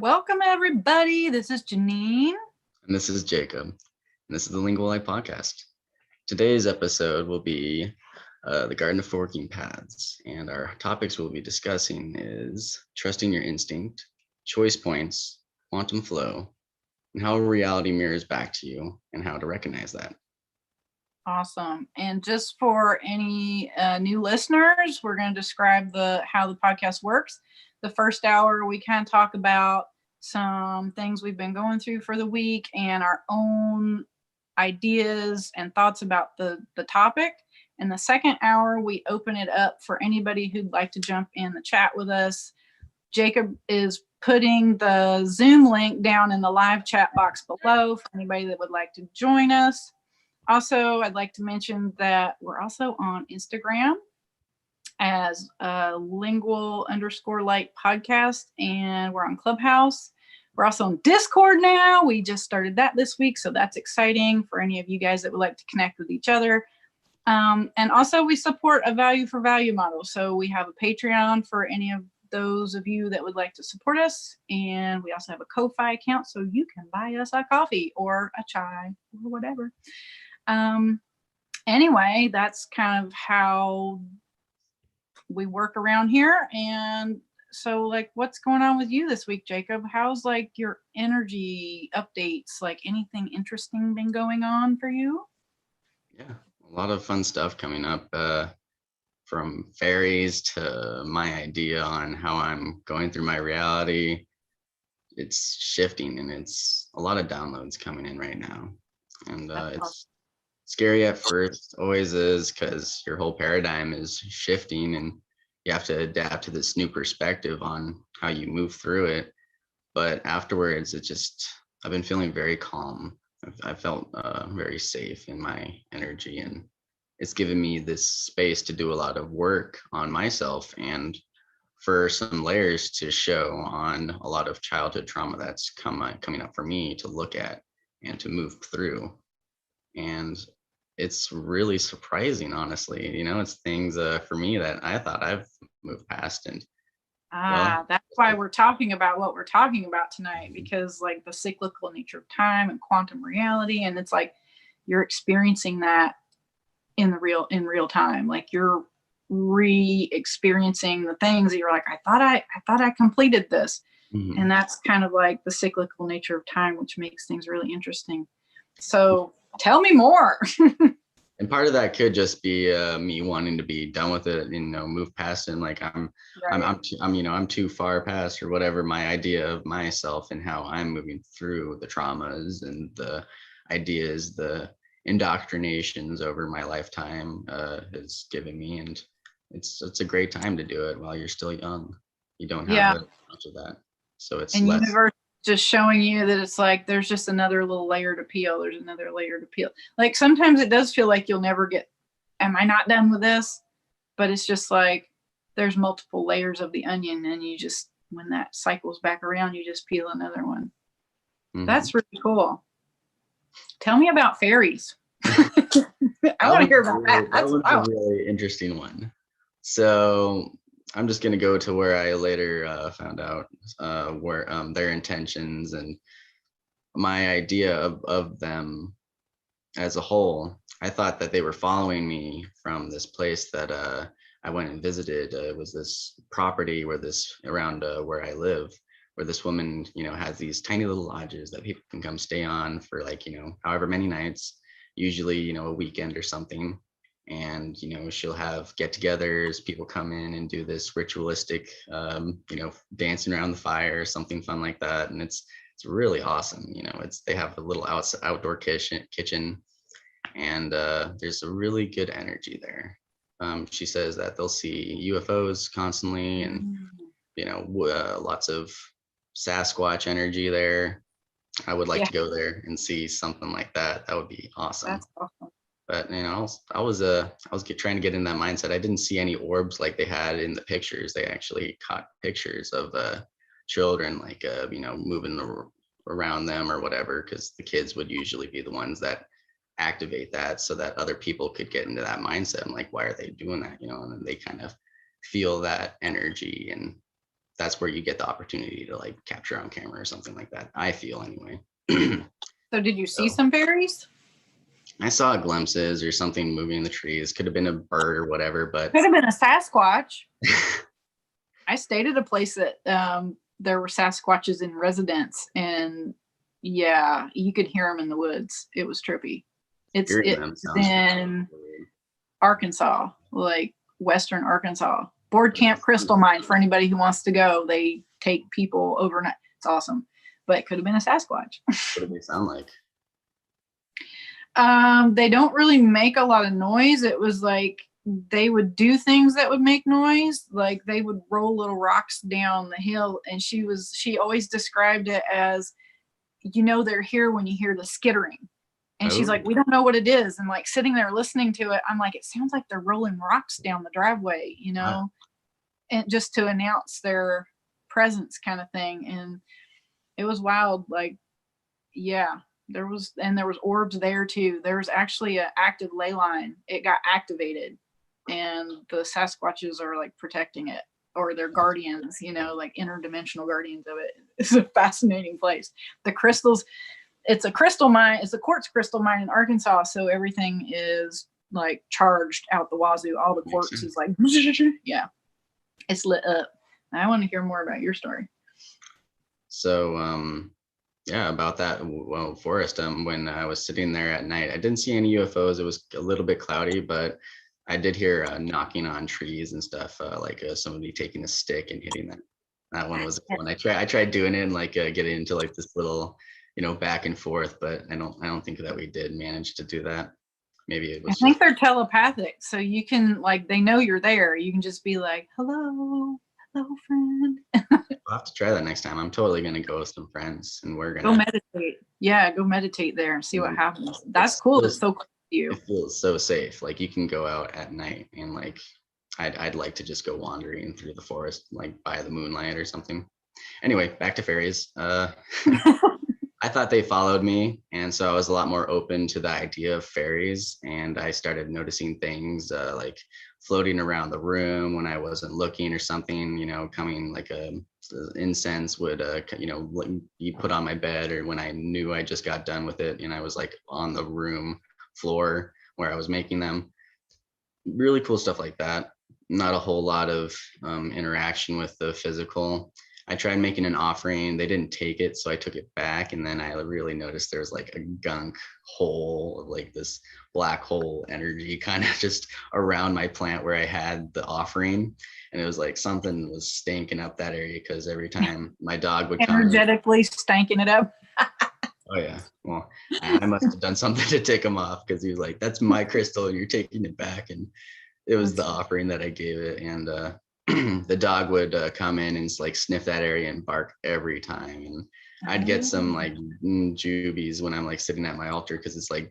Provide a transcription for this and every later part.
Welcome, everybody. This is Janine. And this is Jacob. And this is the Lingual Life Podcast. Today's episode will be the Garden of Forking Paths. And our topics we'll be discussing is trusting your instinct, choice points, quantum flow, and how reality mirrors back to you and how to recognize that. Awesome. And just for any new listeners, we're going to describe how the podcast works. The first hour, we kind of talk about some things we've been going through for the week and our own ideas and thoughts about the topic. In the second hour, we open it up for anybody who'd like to jump in the chat with us. Jacob is putting the Zoom link down in the live chat box below for anybody that would like to join us. Also, I'd like to mention that we're also on Instagram as lingual_light podcast, and we're on Clubhouse. We're also on Discord now. We just started that this week, so that's exciting for any of you guys that would like to connect with each other. And also, we support a value for value model. So we have a Patreon for any of those of you that would like to support us. And we also have a Ko-Fi account, so you can buy us a coffee or a chai or whatever. Anyway, that's kind of how we work around here. And so, like, what's going on with you this week, Jacob? How's like your energy updates? Like, anything interesting been going on for you? Yeah, a lot of fun stuff coming up, from fairies to my idea on how I'm going through my reality. It's shifting, and it's a lot of downloads coming in right now. And it's scary at first, always is, because your whole paradigm is shifting and you have to adapt to this new perspective on how you move through it. But afterwards, I've been feeling very calm. I felt very safe in my energy, and it's given me this space to do a lot of work on myself and for some layers to show on a lot of childhood trauma that's coming up for me to look at and to move through. And it's really surprising, honestly. It's things for me that I thought I've moved past. And that's why we're talking about what we're talking about tonight, because like the cyclical nature of time and quantum reality, and it's like you're experiencing that in real time. Like you're re-experiencing the things that you're like, I thought I completed this. Mm-hmm. And that's kind of like the cyclical nature of time, which makes things really interesting. So tell me more. And part of that could just be me wanting to be done with it, move past it. And like I'm too far past or whatever my idea of myself and how I'm moving through the traumas and the ideas, the indoctrinations over my lifetime has given me. And it's a great time to do it while you're still young. You don't have much of that. So it's and less. Universe just showing you that it's like there's just another little layer to peel. There's another layer to peel. Like sometimes it does feel like you'll never get, am I not done with this? But it's just like there's multiple layers of the onion, and you just, when that cycles back around, you just peel another one. Mm-hmm. That's really cool. Tell me about fairies. I want to hear about that. That was a really interesting one. So I'm just going to go to where I later found out where their intentions and my idea of them as a whole. I thought that they were following me from this place that I went and visited. It was this property around where I live, where this woman, has these tiny little lodges that people can come stay on for like, however many nights, usually, a weekend or something. And, she'll have get-togethers, people come in and do this ritualistic, dancing around the fire or something fun like that. And it's really awesome. They have a little outdoor kitchen, and there's a really good energy there. She says that they'll see UFOs constantly and, lots of Sasquatch energy there. I would like to go there and see something like that. That would be awesome. That's awesome. But I was trying to get in that mindset. I didn't see any orbs like they had in the pictures. They actually caught pictures of children like moving around them or whatever, because the kids would usually be the ones that activate that so that other people could get into that mindset. I'm like, why are they doing that? And then they kind of feel that energy and that's where you get the opportunity to like capture on camera or something like that. I feel anyway. So did you see So some fairies? I saw glimpses or something moving in the trees. Could have been a bird or whatever, but Could have been a Sasquatch. I stayed at a place that there were Sasquatches in residence, and yeah, you could hear them in the woods. It was trippy. It's hearing them sounds in weird. Arkansas, like Western Arkansas. Board Camp Crystal Mine for anybody who wants to go. They take people overnight. It's awesome, but it could have been a Sasquatch. What do they sound like? They don't really make a lot of noise. It was like they would do things that would make noise, like they would roll little rocks down the hill, and she always described it as, they're here when you hear the skittering. And she's like, we don't know what it is. And like sitting there listening to it, I'm like, it sounds like they're rolling rocks down the driveway, and just to announce their presence kind of thing. And it was wild. Like, yeah, there was orbs there too. There was actually an active ley line. It got activated, and the Sasquatches are like protecting it, or they're guardians, like interdimensional guardians of it. It's a fascinating place. The crystals, it's a crystal mine. It's a quartz crystal mine in Arkansas. So everything is like charged out the wazoo. All the quartz is like, yeah, it's lit up. I want to hear more about your story. So, yeah, about that forest. When I was sitting there at night, I didn't see any UFOs. It was a little bit cloudy, but I did hear knocking on trees and stuff, like somebody taking a stick and hitting that. That one was fun. I tried doing it and like getting into like this little, back and forth, but I don't think that we did manage to do that. Maybe it was. I think they're telepathic, so you can like they know you're there. You can just be like, "Hello, friend." I'll have to try that next time. I'm totally gonna go with some friends, and we're gonna go meditate. Yeah, go meditate there and see what happens. That's cool. It's so cool to you. It feels so safe. Like you can go out at night and like I'd like to just go wandering through the forest, like by the moonlight or something. Anyway, back to fairies. I thought they followed me, and so I was a lot more open to the idea of fairies, and I started noticing things like floating around the room when I wasn't looking or something, coming like incense would be put on my bed, or when I knew I just got done with it and I was like on the room floor where I was making them. Really cool stuff like that. Not a whole lot of interaction with the physical. I tried making an offering. They didn't take it, so I took it back. And then I really noticed there was like a gunk hole of like this black hole energy kind of just around my plant where I had the offering. And it was like something was stinking up that area because every time my dog would come. Energetically stanking it up. Oh, yeah. Well, I must have done something to take him off because he was like, that's my crystal and you're taking it back. And it was the offering that I gave it. And the dog would come in and like sniff that area and bark every time, and I'd get some like jubies when I'm like sitting at my altar because it's like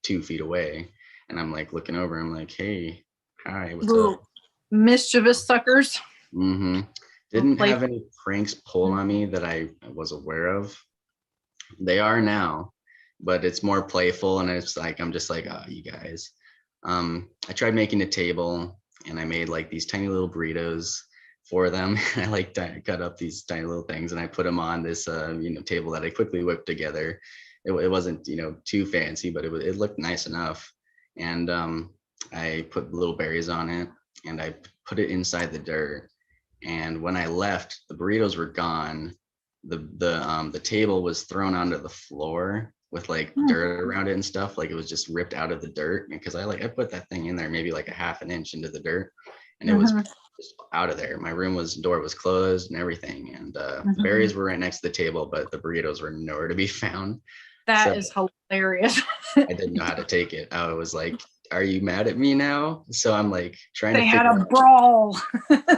2 feet away, and I'm like looking over. I'm like, hey, hi, what's up? Mischievous suckers. Didn't have any pranks pulled on me that I was aware of. They are now, but it's more playful, and it's like I'm just like, oh, you guys. I tried making a table. And I made like these tiny little burritos for them. I like cut up these tiny little things and I put them on this table that I quickly whipped together. It wasn't too fancy, but it looked nice enough. And I put little berries on it and I put it inside the dirt. And when I left, the burritos were gone. The table was thrown onto the floor with like dirt around it and stuff. Like it was just ripped out of the dirt because I put that thing in there maybe like a half an inch into the dirt, and it was just out of there. My door was closed and everything, and the berries were right next to the table, but the burritos were nowhere to be found. That is hilarious. I didn't know how to take it. I was like, are you mad at me now? So I'm like trying they had a brawl.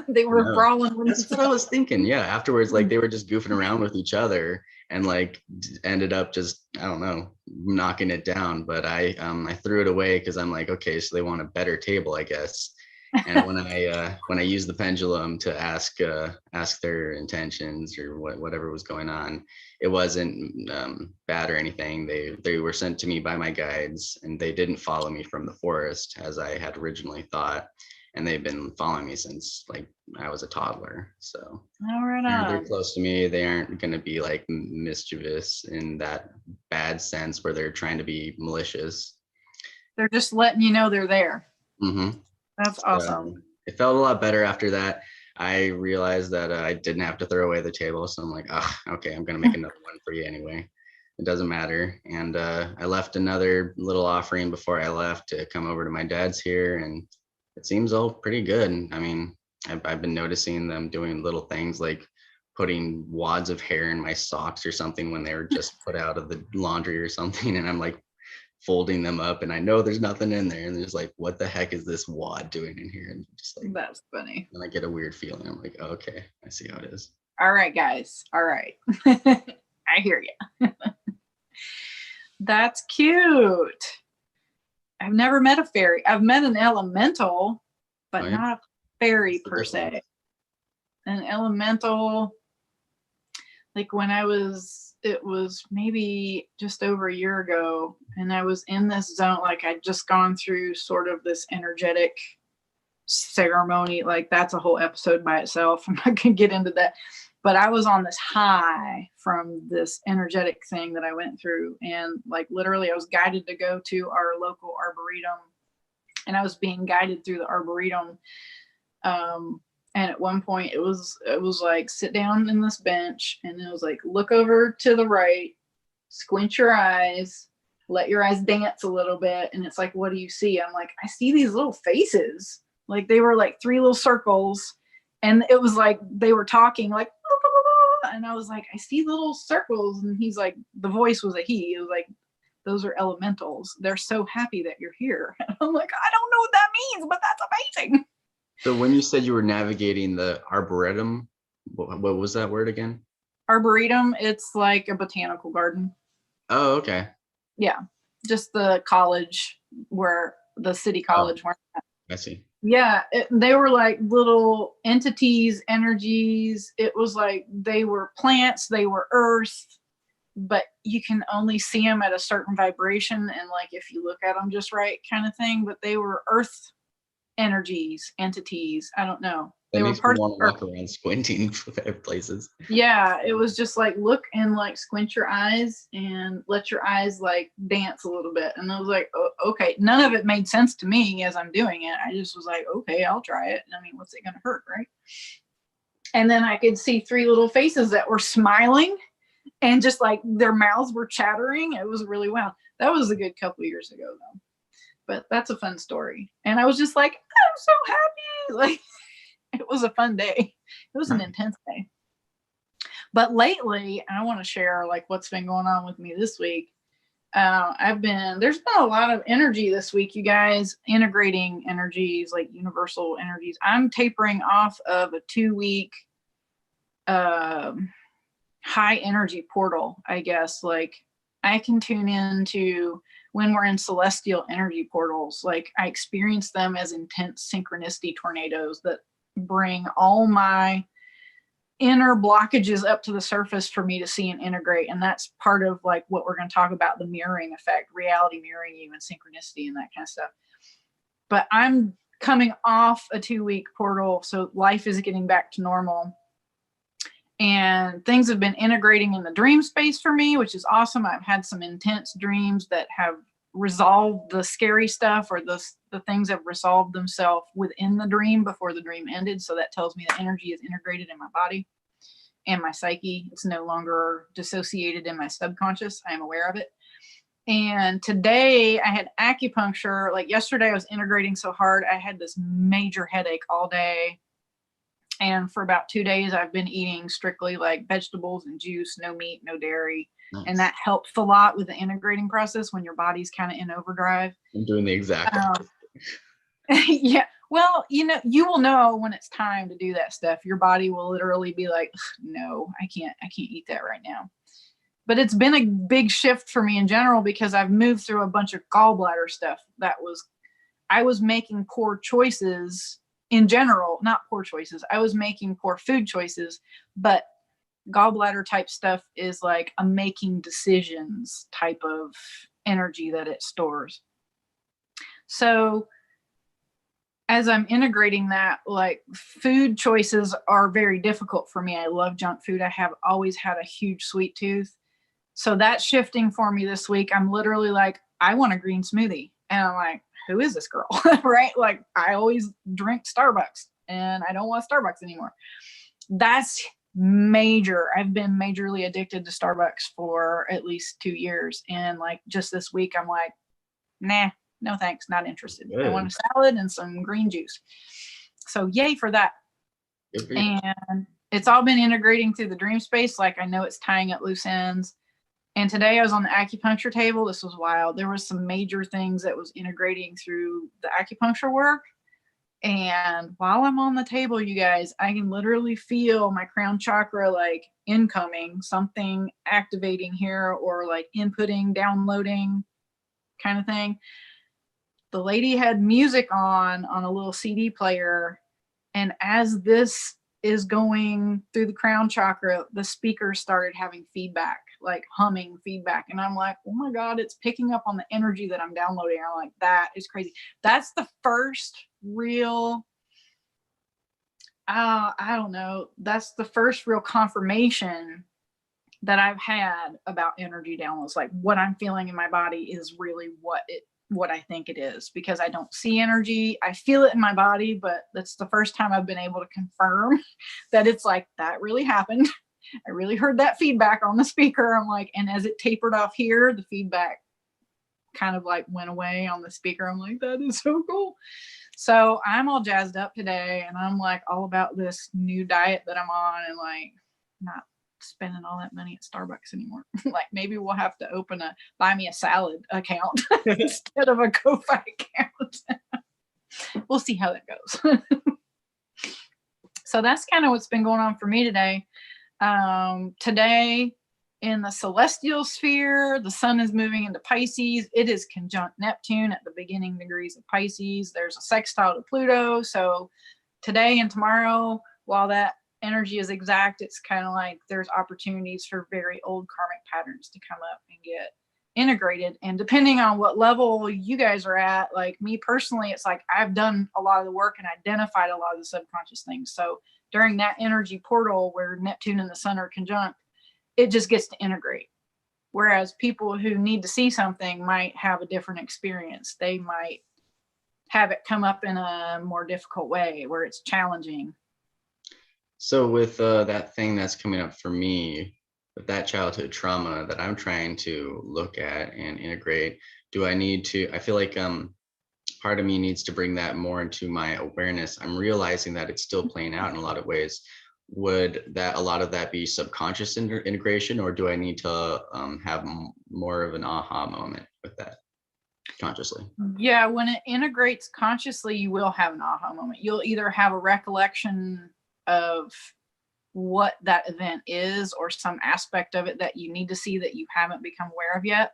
They were brawling. That's what I was thinking. Yeah. Afterwards, like they were just goofing around with each other and like ended up just, I don't know, knocking it down. But I threw it away because I'm like, okay, so they want a better table, I guess. And when I used the pendulum to ask their intentions or whatever was going on, it wasn't bad or anything. They were sent to me by my guides, and they didn't follow me from the forest as I had originally thought. and they've been following me since like I was a toddler. So All right they're on. close to me. They aren't going to be like mischievous in that bad sense where they're trying to be malicious. They're just letting you know they're there. Mm-hmm. That's awesome. It felt a lot better after that. I realized that I didn't have to throw away the table. So I'm like, oh, okay, I'm going to make another one for you anyway. It doesn't matter. And I left another little offering before I left to come over to my dad's here. And it seems all pretty good. I mean, I've been noticing them doing little things like putting wads of hair in my socks or something when they were just put out of the laundry or something. And I'm like folding them up and I know there's nothing in there. And there's like, what the heck is this wad doing in here? And just like, That's funny. and I get a weird feeling. I'm like, oh, okay, I see how it is. All right, guys. All right. I hear you. That's cute. I've never met a fairy. I've met an elemental, but Oh, yeah? not a fairy per What's the se. An elemental, like when it was maybe just over a year ago, and I was in this zone, like I'd just gone through sort of this energetic ceremony. Like that's a whole episode by itself. I'm not gonna get into that. But I was on this high from this energetic thing that I went through. And like literally I was guided to go to our local arboretum, and I was being guided through the arboretum. And at one point it was like, sit down in this bench, and it was like, look over to the right, squint your eyes, let your eyes dance a little bit. And it's like, what do you see? I'm like, I see these little faces. Like they were like 3 little circles. And it was like, they were talking like, and I was like, I see little circles. And he's like, the voice was a he. It was like, those are elementals. They're so happy that you're here. And I'm like, I don't know what that means, but that's amazing. So when you said you were navigating the arboretum, what was that word again? Arboretum, it's like a botanical garden. Oh, okay. Yeah. Just the college where the city college where I see. yeah, they were like little entities, energies. It was like they were plants, they were earth, but you can only see them at a certain vibration. And like if you look at them just right, kind of thing. But they were earth energies, entities. I don't know. That They were makes me parts want of to earth. walk around squinting places. Yeah, it was just like look and like squint your eyes and let your eyes like dance a little bit. And I was like, oh, okay. None of it made sense to me as I'm doing it. I just was like, okay, I'll try it. I mean, what's it gonna hurt, right? And then I could see 3 little faces that were smiling and just like their mouths were chattering. It was really wild. That was a good couple of years ago though. But that's a fun story. And I was just like, I'm so happy. Like it was a fun day. It was an intense day. But lately, I want to share like what's been going on with me this week. There's been a lot of energy this week, you guys, integrating energies, like universal energies. I'm tapering off of a 2-week high energy portal, I guess. Like I can tune into when we're in celestial energy portals. Like I experience them as intense synchronicity tornadoes that bring all my inner blockages up to the surface for me to see and integrate. And that's part of like what we're going to talk about, the mirroring effect, reality mirroring you, and synchronicity and that kind of stuff. But I'm coming off a 2-week portal, so life is getting back to normal. And things have been integrating in the dream space for me, which is awesome. I've had some intense dreams that have resolved the scary stuff, or the things have resolved themselves within the dream before the dream ended. So that tells me that energy is integrated in my body and my psyche. It's no longer dissociated in my subconscious. I am aware of it. And today I had acupuncture. Like yesterday I was integrating so hard. I had this major headache all day. And for about 2 days, I've been eating strictly like vegetables and juice, no meat, no dairy. Nice. And that helps a lot with the integrating process when your body's kind of in overdrive. I'm doing the exact opposite. Yeah. Well, you will know when it's time to do that stuff. Your body will literally be like, no, I can't eat that right now. But it's been a big shift for me in general because I've moved through a bunch of gallbladder stuff. I was making poor choices in general, not poor choices. I was making poor food choices, but gallbladder type stuff is like a making decisions type of energy that it stores. So as I'm integrating that, like food choices are very difficult for me. I love junk food. I have always had a huge sweet tooth. So that's shifting for me this week. I'm literally like, I want a green smoothie. And I'm like, who is this girl? Right? Like I always drink Starbucks and I don't want Starbucks anymore. That's major. I've been majorly addicted to Starbucks for at least 2 years. And like just this week, I'm like, nah, no thanks, not interested. I want a salad and some green juice. So yay for that. Good for you. And it's all been integrating through the dream space. Like I know it's tying up loose ends. And today I was on the acupuncture table. This was wild. There was some major things that was integrating through the acupuncture work. And while I'm on the table, you guys, I can literally feel my crown chakra like incoming, something activating here or like inputting, downloading kind of thing. The lady had music on a little CD player. And as this is going through the crown chakra, the speaker started having feedback, like humming feedback. And I'm like, oh my God, it's picking up on the energy that I'm downloading. I'm like, that is crazy. That's the first real, I don't know. That's the first real confirmation that I've had about energy downloads. Like what I'm feeling in my body is really what I think it is, because I don't see energy. I feel it in my body, but that's the first time I've been able to confirm that it's like, that really happened. I really heard that feedback on the speaker. I'm like, and as it tapered off here, the feedback kind of like went away on the speaker. I'm like, that is so cool. So I'm all jazzed up today and I'm like all about this new diet that I'm on and like not spending all that money at Starbucks anymore. Like maybe we'll have to open a buy me a salad account instead of a Ko-Fi account. We'll see how that goes. So that's kind of what's been going on for me today. Today in the celestial sphere, the sun is moving into Pisces. It is conjunct Neptune at the beginning degrees of Pisces. There's a sextile to Pluto. So today and tomorrow, while that energy is exact, it's kind of like there's opportunities for very old karmic patterns to come up and get integrated. And depending on what level you guys are at, like me personally, it's like I've done a lot of the work and identified a lot of the subconscious things. So during that energy portal where Neptune and the sun are conjunct, it just gets to integrate. Whereas people who need to see something might have a different experience. They might have it come up in a more difficult way where it's challenging. So with that thing that's coming up for me, with that childhood trauma that I'm trying to look at and integrate, do I need to, I feel like part of me needs to bring that more into my awareness. I'm realizing that it's still playing out in a lot of ways. Would that a lot of that be subconscious integration, or do I need to have more of an aha moment with that consciously? Yeah, when it integrates consciously, you will have an aha moment. You'll either have a recollection of what that event is or some aspect of it that you need to see that you haven't become aware of yet.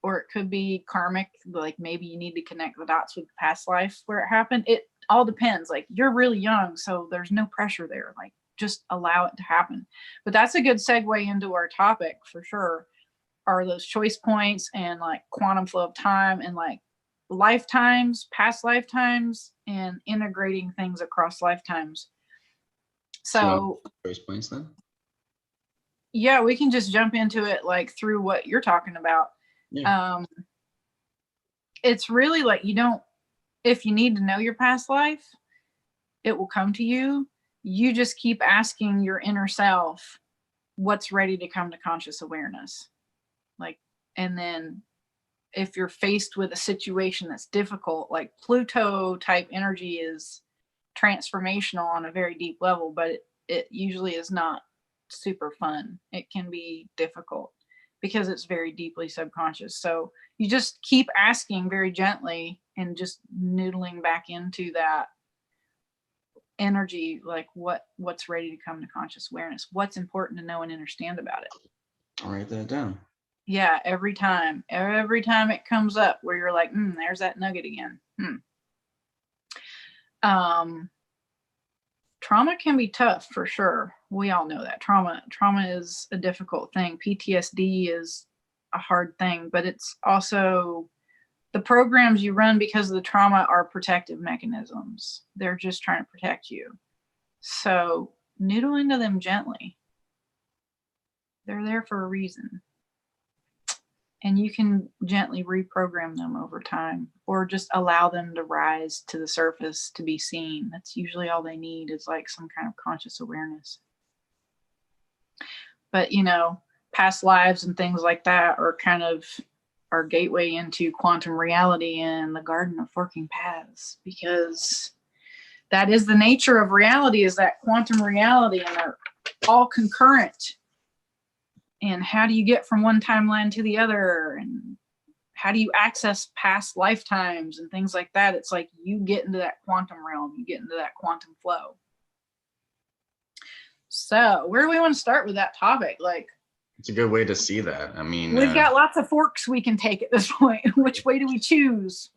Or it could be karmic, like maybe you need to connect the dots with the past life where it happened. It all depends. Like you're really young, so there's no pressure there. Like just allow it to happen. But that's a good segue into our topic for sure, are those choice points and like quantum flow of time and like lifetimes, past lifetimes, and integrating things across lifetimes. So choice points then? Yeah, we can just jump into it like through what you're talking about. Yeah. It's really like if you need to know your past life, it will come to you. You just keep asking your inner self what's ready to come to conscious awareness. Like, and then if you're faced with a situation that's difficult, like Pluto type energy is transformational on a very deep level, but it usually is not super fun. It can be difficult because it's very deeply subconscious. So you just keep asking very gently and just noodling back into that energy, like what's ready to come to conscious awareness, what's important to know and understand about it. I'll write that down. Yeah, every time it comes up where you're like, there's that nugget again. Trauma can be tough for sure. We all know that trauma is a difficult thing. PTSD is a hard thing, but it's also The programs you run because of the trauma are protective mechanisms. They're just trying to protect you. So noodle into them gently. They're there for a reason. And you can gently reprogram them over time, or just allow them to rise to the surface to be seen. That's usually all they need, is like some kind of conscious awareness. But, you know, past lives and things like that are kind of our gateway into quantum reality and the garden of forking paths, because that is the nature of reality, is that quantum reality, and they're all concurrent. And how do you get from one timeline to the other? And how do you access past lifetimes and things like that? It's like you get into that quantum realm, you get into that quantum flow. So where do we want to start with that topic? Like, it's a good way to see that. I mean, we've got lots of forks we can take at this point. Which way do we choose?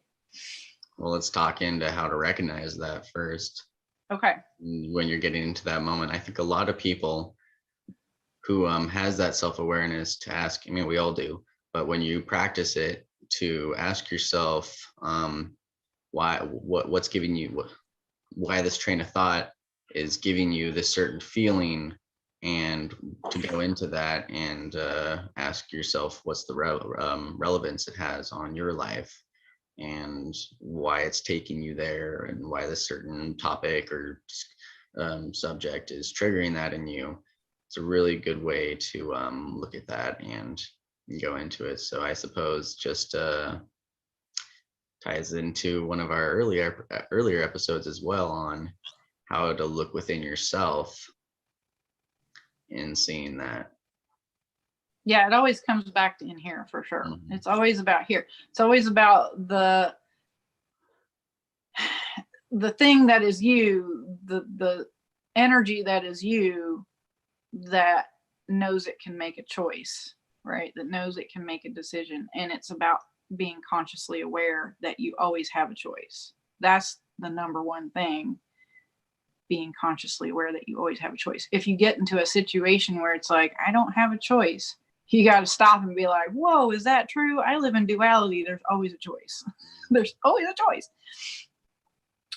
Well, let's talk into how to recognize that first. Okay. When you're getting into that moment, I think a lot of people who has that self-awareness to ask, I mean, we all do, but when you practice it, to ask yourself what's giving you, why this train of thought is giving you this certain feeling, and to go into that and ask yourself what's the relevance it has on your life, and why it's taking you there, and why this certain topic or subject is triggering that in you. It's a really good way to look at that and go into it. So I suppose just ties into one of our earlier episodes as well, on how to look within yourself and seeing that. Yeah, it always comes back to in here for sure. Mm-hmm. It's always about here. It's always about the thing that is you, the energy that is you, that knows it can make a choice, right? That knows it can make a decision. And it's about being consciously aware that you always have a choice. That's the number one thing, being consciously aware that you always have a choice. If you get into a situation where it's like, I don't have a choice, you got to stop and be like, whoa, is that true? I live in duality. There's always a choice. There's always a choice.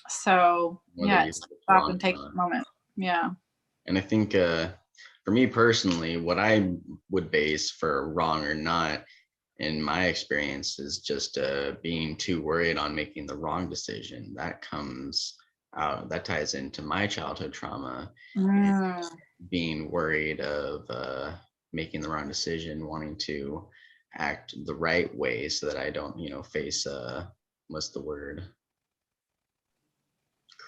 So yeah, stop and take a moment. Yeah. And I think for me personally, what I would base for wrong or not, in my experience, is just being too worried on making the wrong decision. That comes out, that ties into my childhood trauma. Being worried of making the wrong decision, wanting to act the right way so that I don't, face what's the word?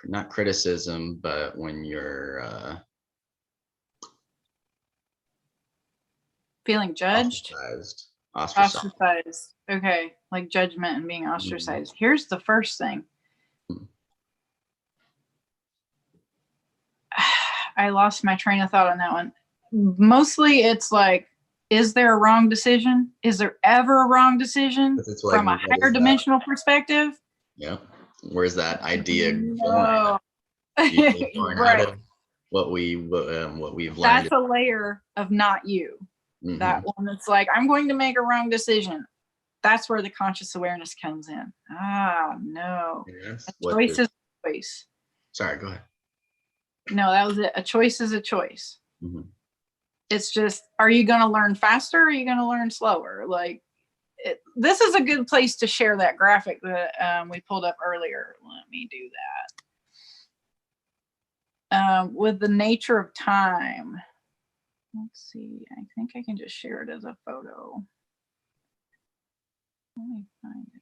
Not criticism, but when you're feeling judged, ostracized. Okay, like judgment and being ostracized. Mm-hmm. Here's the first thing. I lost my train of thought on that one. Mostly it's like, is there a wrong decision? Is there ever a wrong decision from a higher dimensional perspective? Yeah. Where's that idea going? Going right. out of what we've learned. That's a layer of not you. Mm-hmm. That one that's like, I'm going to make a wrong decision. That's where the conscious awareness comes in. No. Yes. A choice is a choice. Sorry, go ahead. No, that was it. A choice is a choice. Mm-hmm. It's just, are you going to learn faster? Or are you going to learn slower? Like, this is a good place to share that graphic that we pulled up earlier. Let me do that. With the nature of time. Let's see. I think I can just share it as a photo. Let me find it.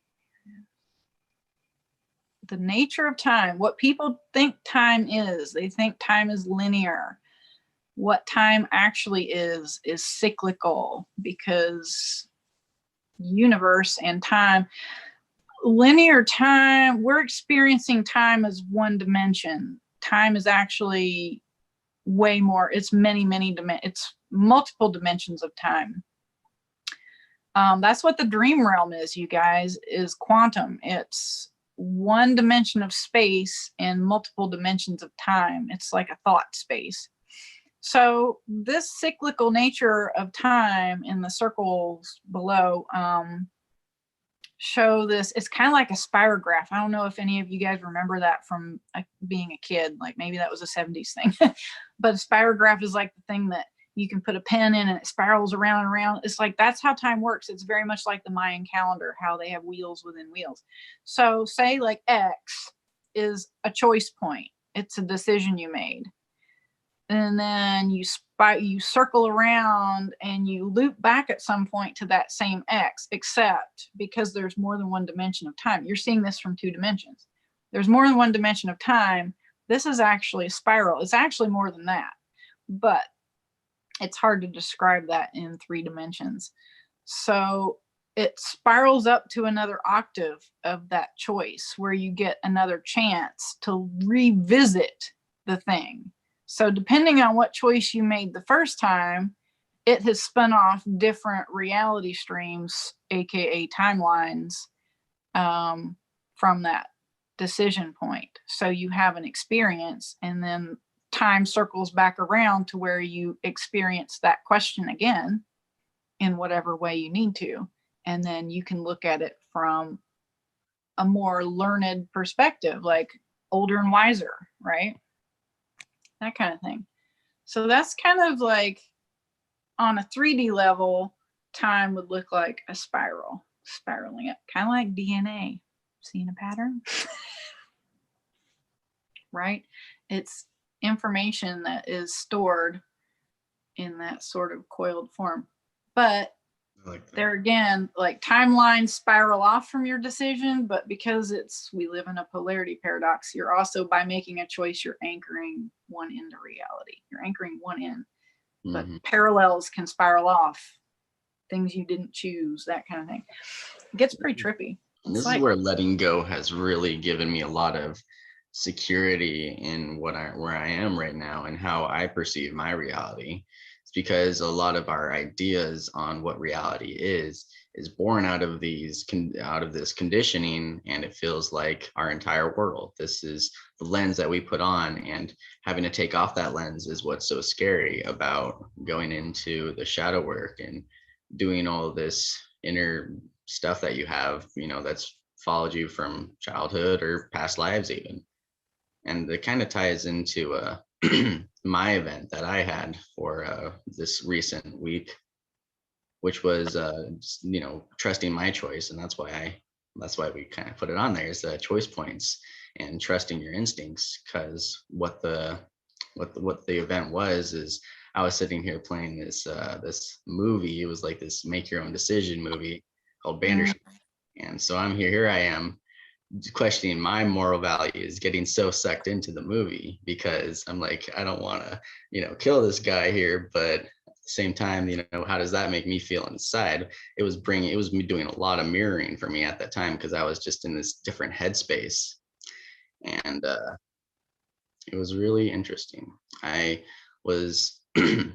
The nature of time. What people think time is. They think time is linear. What time actually is cyclical, because universe and time, linear time, we're experiencing time as one dimension. Time is actually way more. It's it's multiple dimensions of time. That's what the dream realm is, you guys, is quantum. It's one dimension of space and multiple dimensions of time. It's like a thought space. So this cyclical nature of time in the circles below show this. It's kind of like a spirograph. I don't know if any of you guys remember that from being a kid. Like maybe that was a 70s thing. But a spirograph is like the thing that you can put a pen in and it spirals around and around. It's like that's how time works. It's very much like the Mayan calendar, how they have wheels within wheels. So say like X is a choice point. It's a decision you made. And then you circle around and you loop back at some point to that same X, except because there's more than one dimension of time. You're seeing this from two dimensions. There's more than one dimension of time. This is actually a spiral. It's actually more than that, but it's hard to describe that in 3 dimensions. So it spirals up to another octave of that choice where you get another chance to revisit the thing. So depending on what choice you made the first time, it has spun off different reality streams, aka timelines, from that decision point. So you have an experience, and then time circles back around to where you experience that question again in whatever way you need to. And then you can look at it from a more learned perspective, like older and wiser, right? That kind of thing. So that's kind of like on a 3D level, time would look like a spiral, spiraling up, kind of like DNA. Seeing a pattern? Right? It's information that is stored in that sort of coiled form. But like there again, like timelines spiral off from your decision, but because we live in a polarity paradox, you're also, by making a choice, you're anchoring one into reality. You're anchoring one in, but parallels can spiral off, things you didn't choose, that kind of thing. It gets pretty trippy. And this is where letting go has really given me a lot of security in where I am right now and how I perceive my reality. It's because a lot of our ideas on what reality is born out of this conditioning, and it feels like our entire world. This is the lens that we put on, and having to take off that lens is what's so scary about going into the shadow work and doing all this inner stuff that you have, that's followed you from childhood or past lives even. And it kind of ties into my event that I had for this recent week, which was trusting my choice. And that's why we kind of put it on there, is choice points and trusting your instincts. Because what the event was is I was sitting here playing this movie. It was like this make your own decision movie called Bandersnatch. And so here I am questioning my moral values, getting so sucked into the movie because I'm like, I don't want to, kill this guy here, but at the same time, how does that make me feel inside? It was me doing a lot of mirroring for me at that time because I was just in this different headspace, and it was really interesting. I was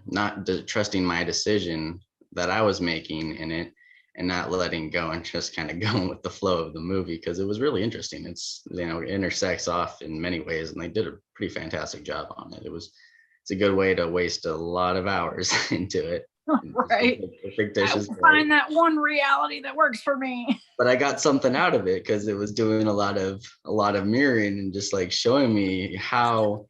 not trusting my decision that I was making in it, and not letting go and just kind of going with the flow of the movie, because it was really interesting. It's, it intersects off in many ways, and they did a pretty fantastic job on it. It's a good way to waste a lot of hours into it. Right. I find that one reality that works for me. But I got something out of it because it was doing a lot of mirroring and just like showing me how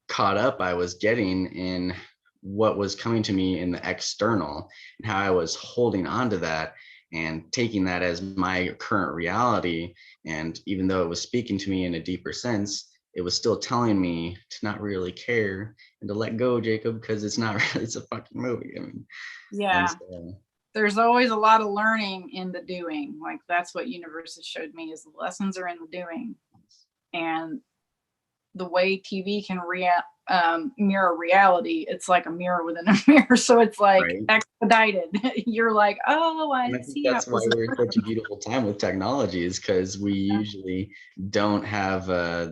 caught up I was getting in what was coming to me in the external, and how I was holding on to that and taking that as my current reality. And even though it was speaking to me in a deeper sense, it was still telling me to not really care and to let go, Jacob, because it's not really, it's a fucking movie. I mean, yeah. There's always a lot of learning in the doing. Like that's what universe has showed me, is the lessons are in the doing. And the way TV can mirror reality, it's like a mirror within a mirror. So it's like expedited. You're like, oh, I see. That's why we're in such a beautiful time with technology, is because we usually don't have I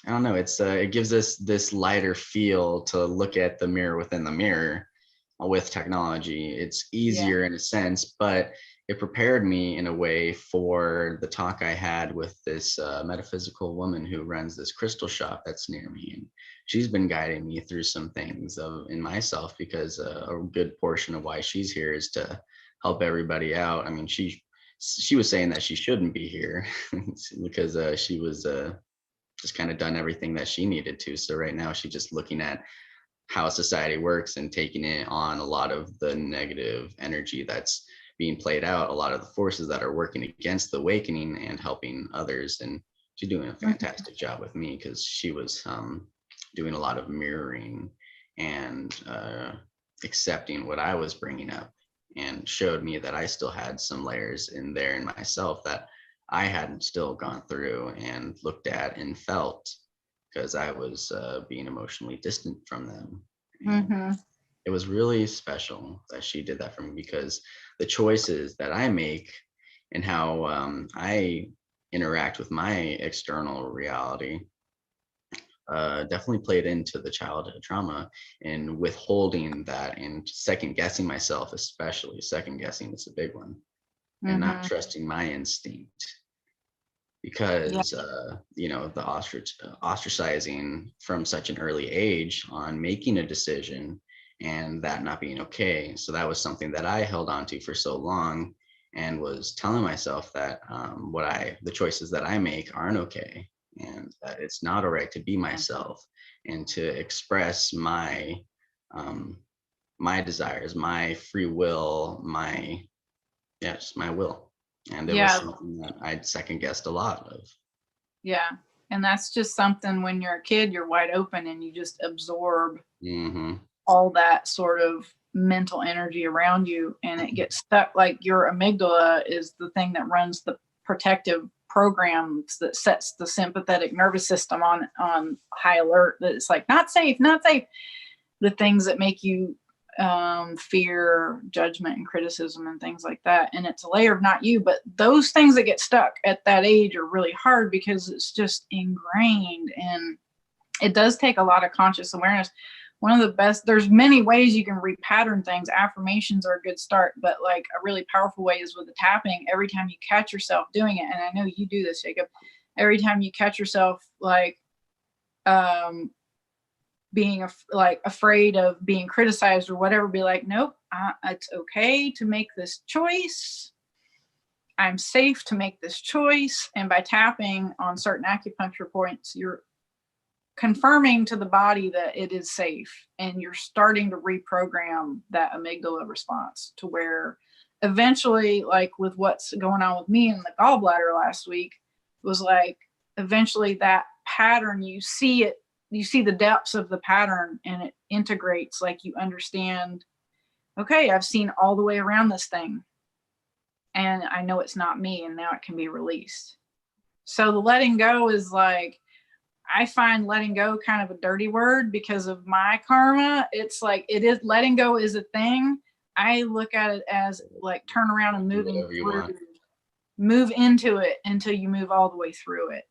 don't know. It gives us this lighter feel to look at the mirror within the mirror with technology. It's easier in a sense, but it prepared me in a way for the talk I had with this metaphysical woman who runs this crystal shop that's near me. And she's been guiding me through some things in myself, because a good portion of why she's here is to help everybody out. I mean, she she was saying that she shouldn't be here because she was just kind of done everything that she needed to. So right now she's just looking at how society works and taking it on a lot of the negative energy that's being played out, a lot of the forces that are working against the awakening and helping others. And she's doing a fantastic job with me because she was doing a lot of mirroring and accepting what I was bringing up, and showed me that I still had some layers in there in myself that I hadn't still gone through and looked at and felt, because I was being emotionally distant from them. And it was really special that she did that for me, because the choices that I make and how I interact with my external reality definitely played into the childhood trauma, and withholding that and second guessing myself, especially second guessing is a big one, and not trusting my instinct, because the ostracizing from such an early age on making a decision and that not being okay. So that was something that I held on to for so long, and was telling myself that the choices that I make aren't okay, and that it's not all right to be myself and to express my desires, my free will, just my will. And it was something that I'd second guessed a lot of. Yeah. And that's just something, when you're a kid, you're wide open and you just absorb all that sort of mental energy around you, and it gets stuck. Like, your amygdala is the thing that runs the protective programs that sets the sympathetic nervous system on high alert, that it's like, not safe, not safe. The things that make you fear judgment and criticism and things like that. And it's a layer of not you, but those things that get stuck at that age are really hard, because it's just ingrained, and it does take a lot of conscious awareness. One of the best, there's many ways you can repattern things. Affirmations are a good start, but like a really powerful way is with the tapping. Every time you catch yourself doing it, and I know you do this, Jacob, every time you catch yourself like being afraid of being criticized or whatever, be like, nope, it's okay to make this choice. I'm safe to make this choice. And by tapping on certain acupuncture points, you're confirming to the body that it is safe, and you're starting to reprogram that amygdala response, to where eventually, like with what's going on with me in the gallbladder last week, was like, eventually that pattern, you see the depths of the pattern, and it integrates. Like, you understand, okay, I've seen all the way around this thing, and I know it's not me, and now it can be released. So the letting go is like, I find letting go kind of a dirty word because of my karma. It's like, it is, letting go is a thing. I look at it as like, turn around and move into it until you move all the way through it.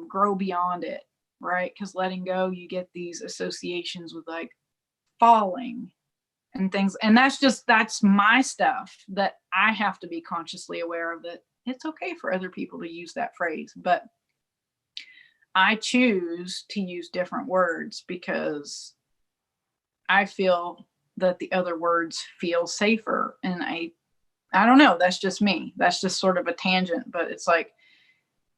Grow beyond it, right? Because letting go, you get these associations with like falling and things, and that's my stuff that I have to be consciously aware of. That it's okay for other people to use that phrase, but I choose to use different words because I feel that the other words feel safer. And I don't know, that's just me. That's just sort of a tangent, but it's like,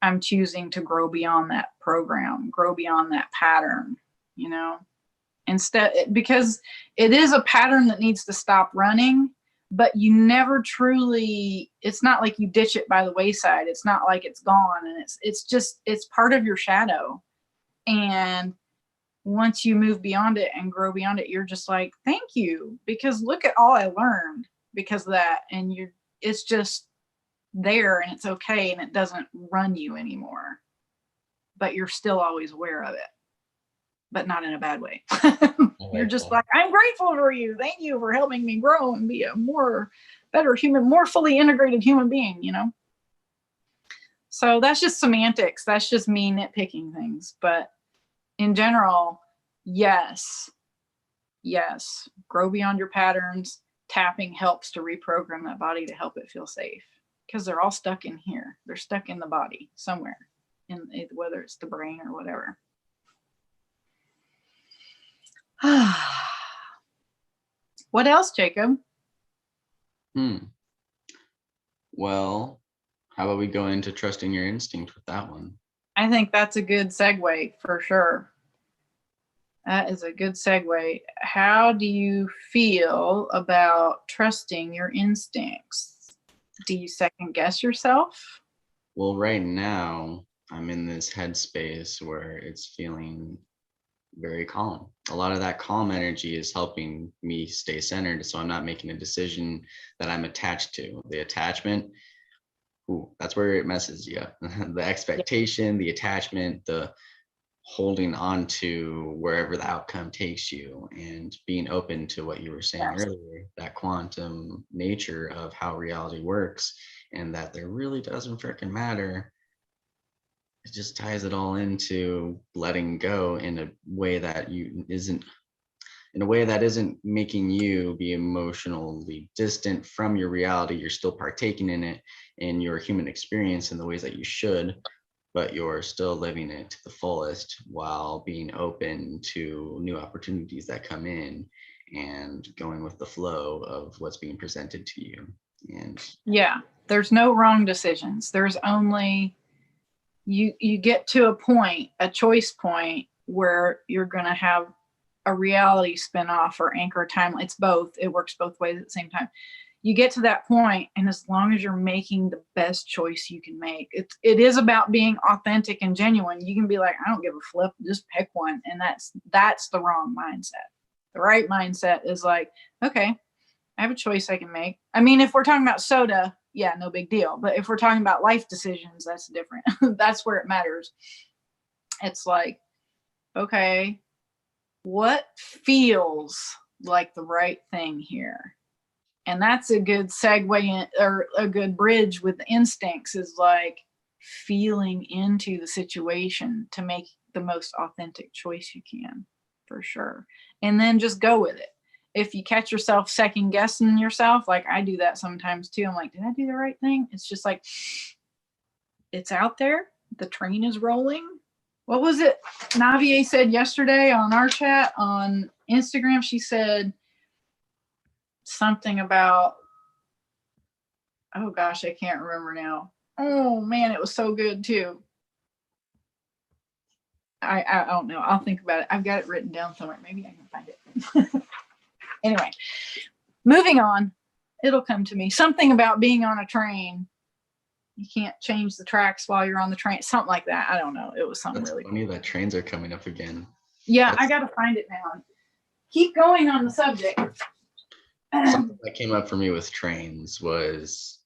I'm choosing to grow beyond that program, grow beyond that pattern, instead, because it is a pattern that needs to stop running, but you never truly, it's not like you ditch it by the wayside. It's not like it's gone, and it's part of your shadow. And once you move beyond it and grow beyond it, you're just like, thank you, because look at all I learned because of that. And it's just there, and it's okay, and it doesn't run you anymore, but you're still always aware of it, but not in a bad way. You're just like, I'm grateful for you. Thank you for helping me grow and be a better human, more fully integrated human being, So that's just semantics. That's just me nitpicking things. But in general, yes, grow beyond your patterns. Tapping helps to reprogram that body to help it feel safe, because they're all stuck in here. They're stuck in the body somewhere, whether it's the brain or whatever. What else, Jacob? Well, how about we go into trusting your instinct with that one? I think that's a good segue for sure. That is a good segue. How do you feel about trusting your instincts? Do you second guess yourself? Well, right now I'm in this headspace where it's feeling very calm. A lot of that calm energy is helping me stay centered, so I'm not making a decision that I'm attached to. The attachment, ooh, that's where it messes you up. The expectation, the attachment, the holding on to wherever the outcome takes you, and being open to what you were saying Yes. earlier, that quantum nature of how reality works, and that there really doesn't freaking matter. It just ties it all into letting go in a way that isn't making you be emotionally distant from your reality. You're still partaking in it, in your human experience, in the ways that you should, but you're still living it to the fullest while being open to new opportunities that come in and going with the flow of what's being presented to you. And Yeah, there's no wrong decisions. There's only you get to a point, a choice point, where you're going to have a reality spin-off or anchor timeline. It's both. It works both ways at the same time. You get to that point, and as long as you're making the best choice you can make, it is about being authentic and genuine. You can be like, I don't give a flip, just pick one. And that's the wrong mindset. The right mindset is like, okay, I have a choice I can make. I mean, if we're talking about soda, yeah, no big deal. But if we're talking about life decisions, that's different. That's where it matters. It's like, okay, what feels like the right thing here? And that's a good segue or a good bridge with the instincts, is like feeling into the situation to make the most authentic choice you can, for sure. And then just go with it. If you catch yourself second guessing yourself, like I do that sometimes too. I'm like, did I do the right thing? It's just like, it's out there. The train is rolling. What was it Navier said yesterday on our chat on Instagram? She said something about, oh gosh, I can't remember now. Oh man, it was so good too. I don't know. I'll think about it. I've got it written down somewhere. Maybe I can find it. Anyway, moving on. It'll come to me. Something about being on a train. You can't change the tracks while you're on the train. Something like that. I don't know. It was something that's really funny that trains are coming up again. Yeah, I got to find it now. Keep going on the subject. Something that came up for me with trains was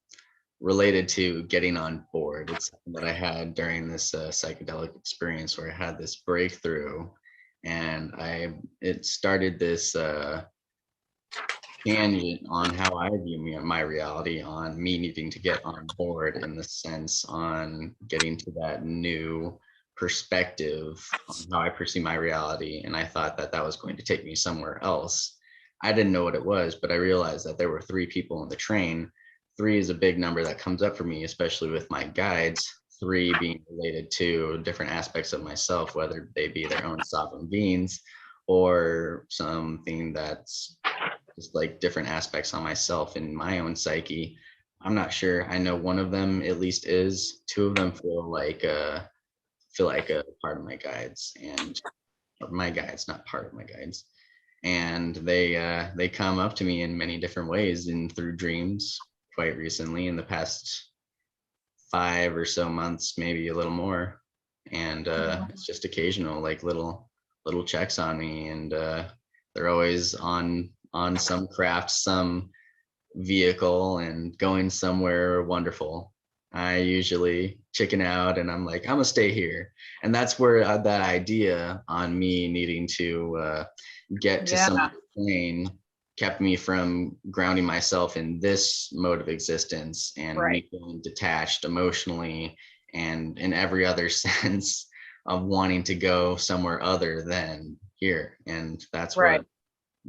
related to getting on board. It's something that I had during this psychedelic experience where I had this breakthrough, and it started this tangent on how I view my reality, on me needing to get on board, in the sense on getting to that new perspective on how I perceive my reality. And I thought that that was going to take me somewhere else. I didn't know what it was, but I realized that there were 3 people on the train. 3 is a big number that comes up for me, especially with my guides. 3 being related to different aspects of myself, whether they be their own sovereign beings or something that's just like different aspects on myself and my own psyche. I'm not sure. I know one of them at least is. 2 of them feel like a part of my guides, and my guides, not part of my guides. And they come up to me in many different ways and through dreams. Quite recently, in the past 5 or so months, maybe a little more. And it's just occasional, like little checks on me, and they're always on some craft, some vehicle, and going somewhere wonderful. I usually chicken out and I'm like, I'm gonna stay here. And that's where that idea on me needing to get to some plane kept me from grounding myself in this mode of existence, and me feeling detached emotionally and in every other sense of wanting to go somewhere other than here. And that's what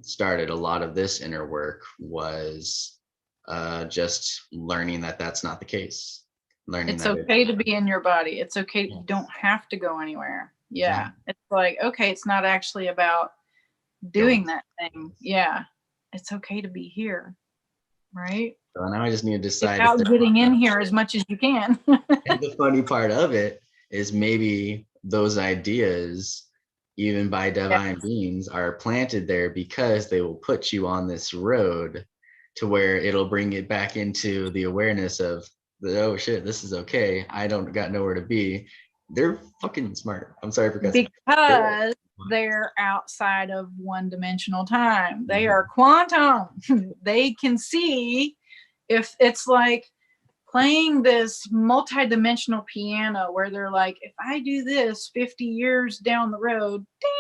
started a lot of this inner work, was just learning that that's not the case. Learning it's that okay to be in your body. It's okay. You don't have to go anywhere. Yeah. It's like, okay, it's not actually about doing that thing. Yeah. It's okay to be here. Right. So now I just need to decide if Without getting in here as much as you can. and the funny part of it is maybe those ideas, even by divine beings, are planted there because they will put you on this road to where it'll bring it back into the awareness of oh shit, this is okay. I don't got nowhere to be. They're fucking smart. I'm sorry for cussing. Because they're outside of one-dimensional time. They Mhm. are quantum. They can see if it's like playing this multi-dimensional piano where they're like, if I do this 50 years down the road, ding,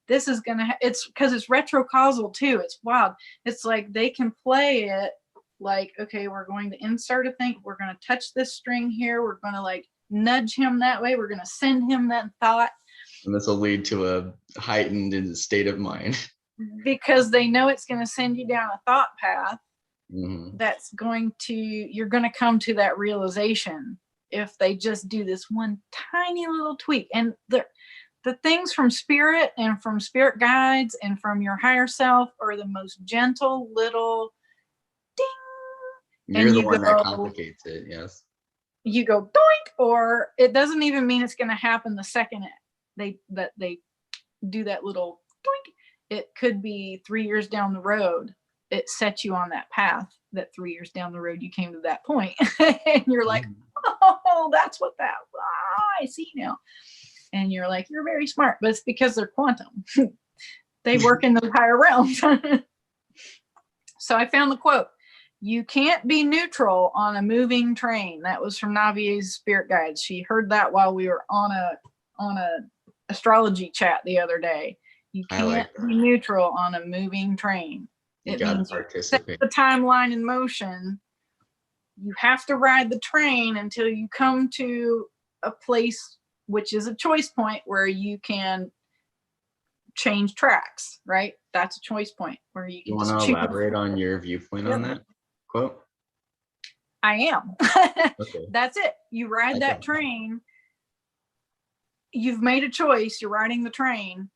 this is gonna it's because it's retrocausal too. It's wild. It's like they can play it like, okay, we're going to insert a thing, we're going to touch this string here, we're going to like nudge him that way, we're going to send him that thought, And this will lead to a heightened state of mind. because they know it's going to send you down a thought path Mhm. that's going to, you're going to come to that realization if they just do this one tiny little tweak. And the things from spirit and from spirit guides and from your higher self are the most gentle little ding. You're And the you one that go, complicates it, yes. you go doink, or it doesn't even mean it's going to happen the second they do that little doink. It could be 3 years down the road. It sets you on that path that 3 years down the road you came to that point. And you're like, oh, that's what that, I see now. And you're like, you're very smart, but it's because they're quantum. They work in those higher realms. So I found the quote: you can't be neutral on a moving train. That was from Navier's spirit guides. She heard that while we were on a astrology chat the other day. You can't be neutral on a moving train. You It gotta means you set participate. the timeline in motion. You have to ride the train until you come to a place, which is a choice point, where you can change tracks, right? That's a choice point where you You can want to just choose. elaborate on your viewpoint on that quote? I am. Okay. That's it. You ride that train. You've made a choice. You're riding the train.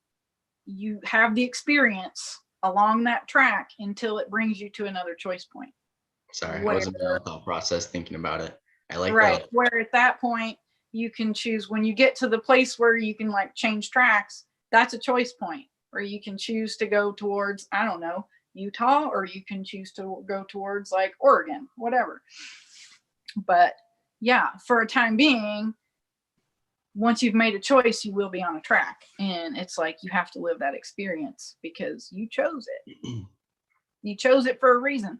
You have the experience along that track until it brings you to another choice point. Sorry, I wasn't in the thought process thinking about it. I like right, that. where at that point you can choose. When you get to the place where you can like change tracks, that's a choice point where you can choose to go towards, I don't know, Utah, or you can choose to go towards like Oregon, whatever. But yeah, for a time being, once you've made a choice, you will be on a track. And it's like you have to live that experience because you chose it. You chose it for a reason.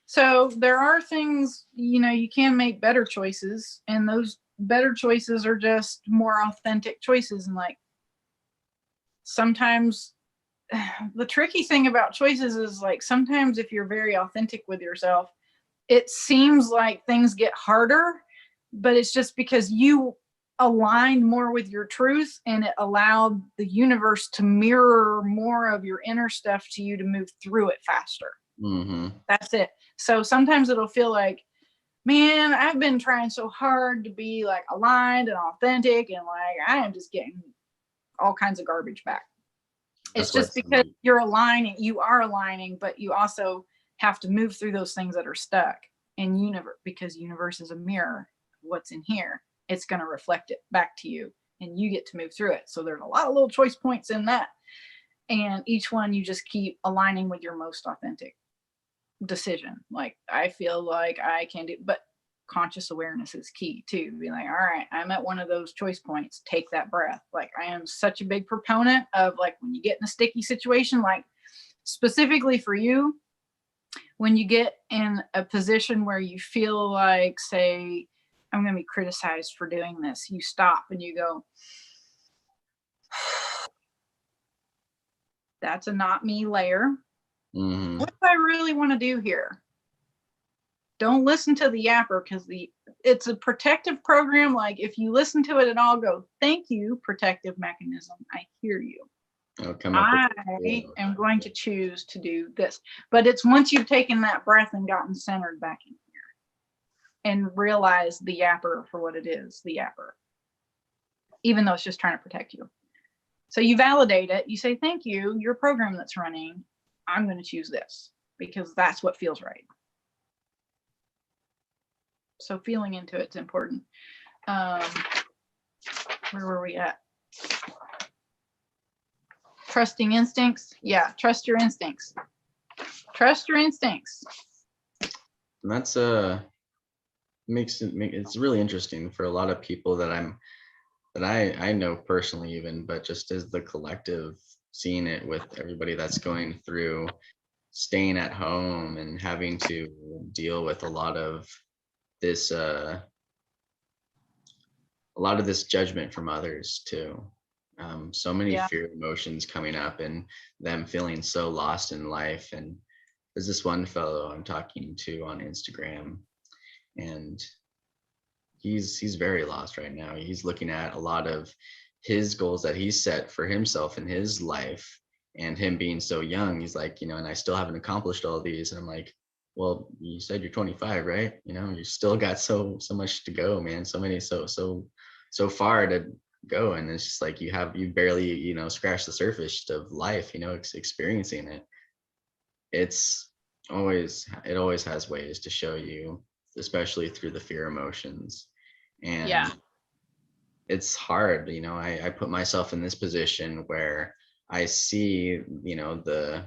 So there are things, you can make better choices, and those better choices are just more authentic choices. And like sometimes the tricky thing about choices is like sometimes if you're very authentic with yourself, it seems like things get harder, but it's just because you aligned more with your truth, and it allowed the universe to mirror more of your inner stuff to you to move through it faster. Mm-hmm. That's it. So sometimes it'll feel like, man, I've been trying so hard to be like aligned and authentic, and like I am just getting all kinds of garbage back. It's just because you're aligning, you are aligning, but you also have to move through those things that are stuck in universe, because universe is a mirror. What's in here, it's going to reflect it back to you, and you get to move through it. So there's a lot of little choice points in that, and each one you just keep aligning with your most authentic decision. Like I feel like I can do, but conscious awareness is key too. Be like, all right, I'm at one of those choice points, take that breath. Like I am such a big proponent of like when you get in a sticky situation, like specifically for you, when you get in a position where you feel like, say, I'm going to be criticized for doing this, you stop and you go, that's a not me layer. Mm-hmm. What do I really want to do here? Don't listen to the yapper, because it's a protective program. Like if you listen to it at all, go, thank you, protective mechanism. I hear you. I am going to choose to do this. But it's once you've taken that breath and gotten centered back in here and realize the yapper for what it is, the yapper, even though it's just trying to protect you. So you validate it. You say, thank you, your program that's running, I'm going to choose this because that's what feels right. So feeling into it's important. Where were we at? Trusting instincts. Yeah, trust your instincts. Trust your instincts. And that's it's really interesting for a lot of people that I know personally, even, but just as the collective, seeing it with everybody that's going through staying at home and having to deal with a lot of this judgment from others too. So many Yeah. fear emotions coming up and them feeling so lost in life. And there's this one fellow I'm talking to on Instagram, and he's very lost right now. He's looking at a lot of his goals that he's set for himself in his life, and him being so young, he's like, and I still haven't accomplished all these. And I'm like, well, you said you're 25, right? You still got so much to go, man. So many, so far to go. And it's just like you barely, scratched the surface of life, experiencing it. It always has ways to show you, especially through the fear emotions. And Yeah. it's hard, I put myself in this position where I see, the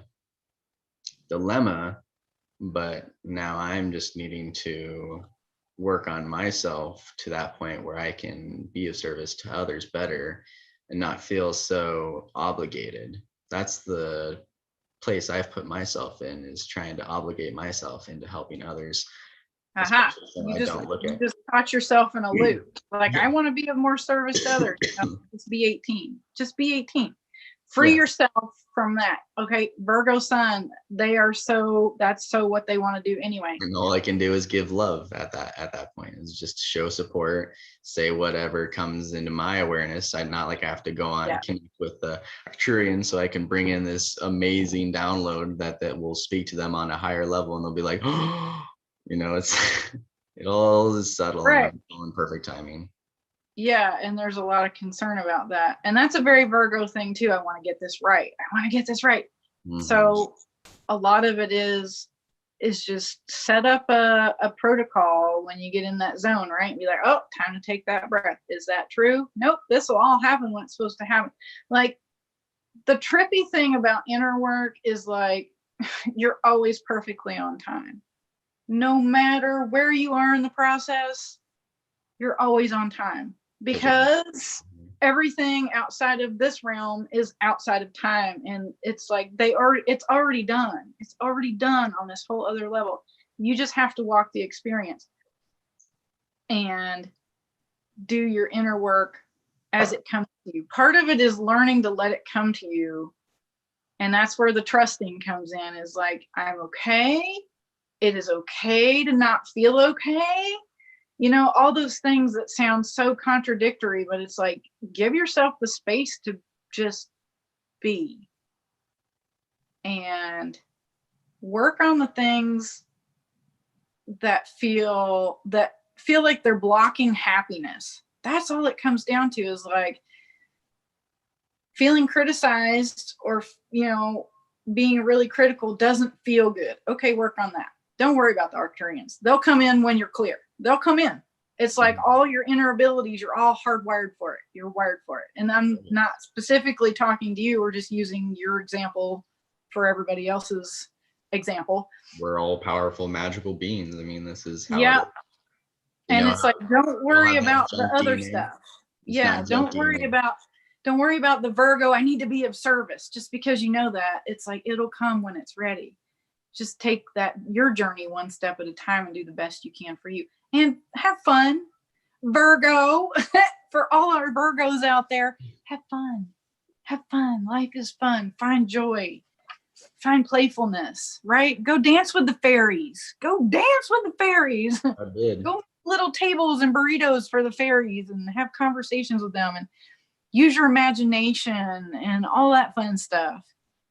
dilemma, but now I'm just needing to work on myself to that point where I can be of service to others better and not feel so obligated. That's the place I've put myself in, is trying to obligate myself into helping others. Aha. So You I just don't look at caught yourself in a loop. Like, Yeah. I want to be of more service to others. Just be 18. Just be 18. Free yourself from that. Okay. Virgo sun, that's so what they want to do anyway. And all I can do is give love at that point, is just show support, say whatever comes into my awareness. I have to go on connect with the Arcturian so I can bring in this amazing download that will speak to them on a higher level, and they'll be like, oh, it all is subtle, right, and all in perfect timing. Yeah, and there's a lot of concern about that. And that's a very Virgo thing too. I want to get this right. Mm-hmm. So a lot of it is just set up a protocol when you get in that zone, right? And be like, oh, time to take that breath. Is that true? Nope, this will all happen when it's supposed to happen. Like, the trippy thing about inner work is, like, you're always perfectly on time. No matter where you are in the process, you're always on time, because everything outside of this realm is outside of time. And it's like it's already done. It's already done on this whole other level. You just have to walk the experience and do your inner work as it comes to you. Part of it is learning to let it come to you. And that's where the trusting comes in, is like, I'm okay. It is okay to not feel okay. All those things that sound so contradictory, but it's like, give yourself the space to just be and work on the things that feel like they're blocking happiness. That's all it comes down to, is like feeling criticized or, being really critical doesn't feel good. Okay, work on that. Don't worry about the Arcturians. They'll come in when you're clear. They'll come in. It's like all your inner abilities, you're all hardwired for it. You're wired for it. And I'm not specifically talking to you, or just using your example for everybody else's example. We're all powerful, magical beings. I mean, this is how and it's like, don't worry about the other stuff. Don't worry about the Virgo, I need to be of service, just because that. It's like, it'll come when it's ready. Just take your journey one step at a time and do the best you can for you. And have fun, Virgo. For all our Virgos out there, have fun. Have fun. Life is fun. Find joy. Find playfulness, right? Go dance with the fairies. I did. Go little tables and burritos for the fairies and have conversations with them, and use your imagination and all that fun stuff.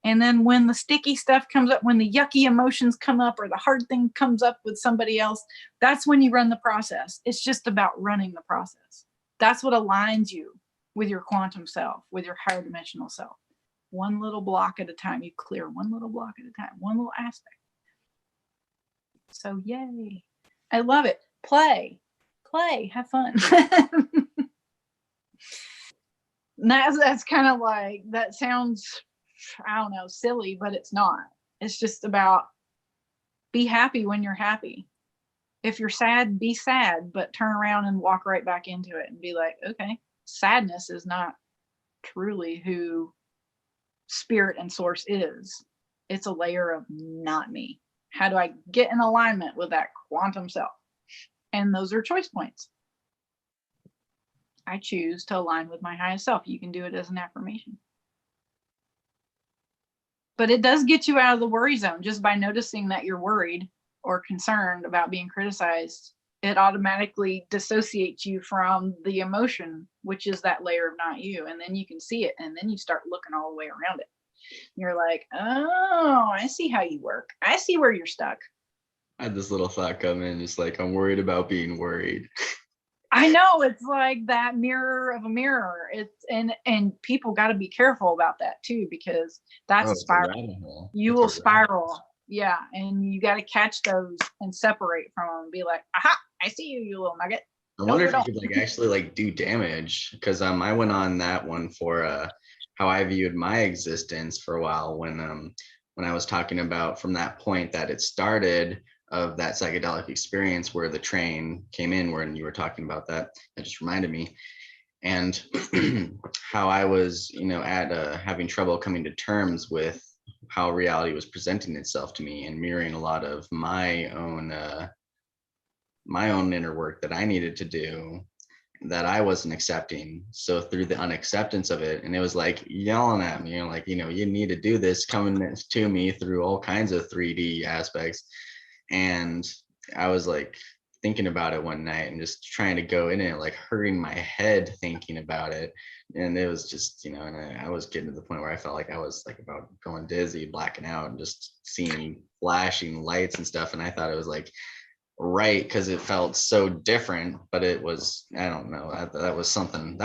And then when the sticky stuff comes up, when the yucky emotions come up, or the hard thing comes up with somebody else, that's when you run the process. It's just about running the process. That's what aligns you with your quantum self, with your higher dimensional self. One little block at a time. You clear one little block at a time, one little aspect. So yay. I love it. Play, have fun. That's kind of like, that sounds, I don't know, silly, but it's not. It's just about, be happy when you're happy. If you're sad, be sad, but turn around and walk right back into it and be like, okay, sadness is not truly who spirit and source is. It's a layer of not me. How do I get in alignment with that quantum self? And those are choice points. I choose to align with my highest self. You can do it as an affirmation. But it does get you out of the worry zone just by noticing that you're worried or concerned about being criticized. It automatically dissociates you from the emotion, which is that layer of not you. And then you can see it. And then you start looking all the way around it. You're like, oh, I see how you work. I see where you're stuck. I had this little thought come in, just like, I'm worried about being worried. I know, it's like that mirror of a mirror. It's and people got to be careful about that too, because that's a spiral. You will spiral. Yeah, and you got to catch those and separate from them and be like, aha, I see you, you little nugget. I wonder if you could like actually like do damage, because I went on that one for how I viewed my existence for a while when I was talking about from that point that it started of that psychedelic experience where the train came in, when you were talking about that. That just reminded me. And how I was, at having trouble coming to terms with how reality was presenting itself to me and mirroring a lot of my own inner work that I needed to do that I wasn't accepting. So through the unacceptance of it, and it was like yelling at me, like, you need to do this, coming to me through all kinds of 3D aspects. And I was like thinking about it one night and just trying to go in it, like hurting my head thinking about it. And it was just, and I was getting to the point where I felt like I was like about going dizzy, blacking out, and just seeing flashing lights and stuff. And I thought it was like right, because it felt so different, but it was, I don't know, that was something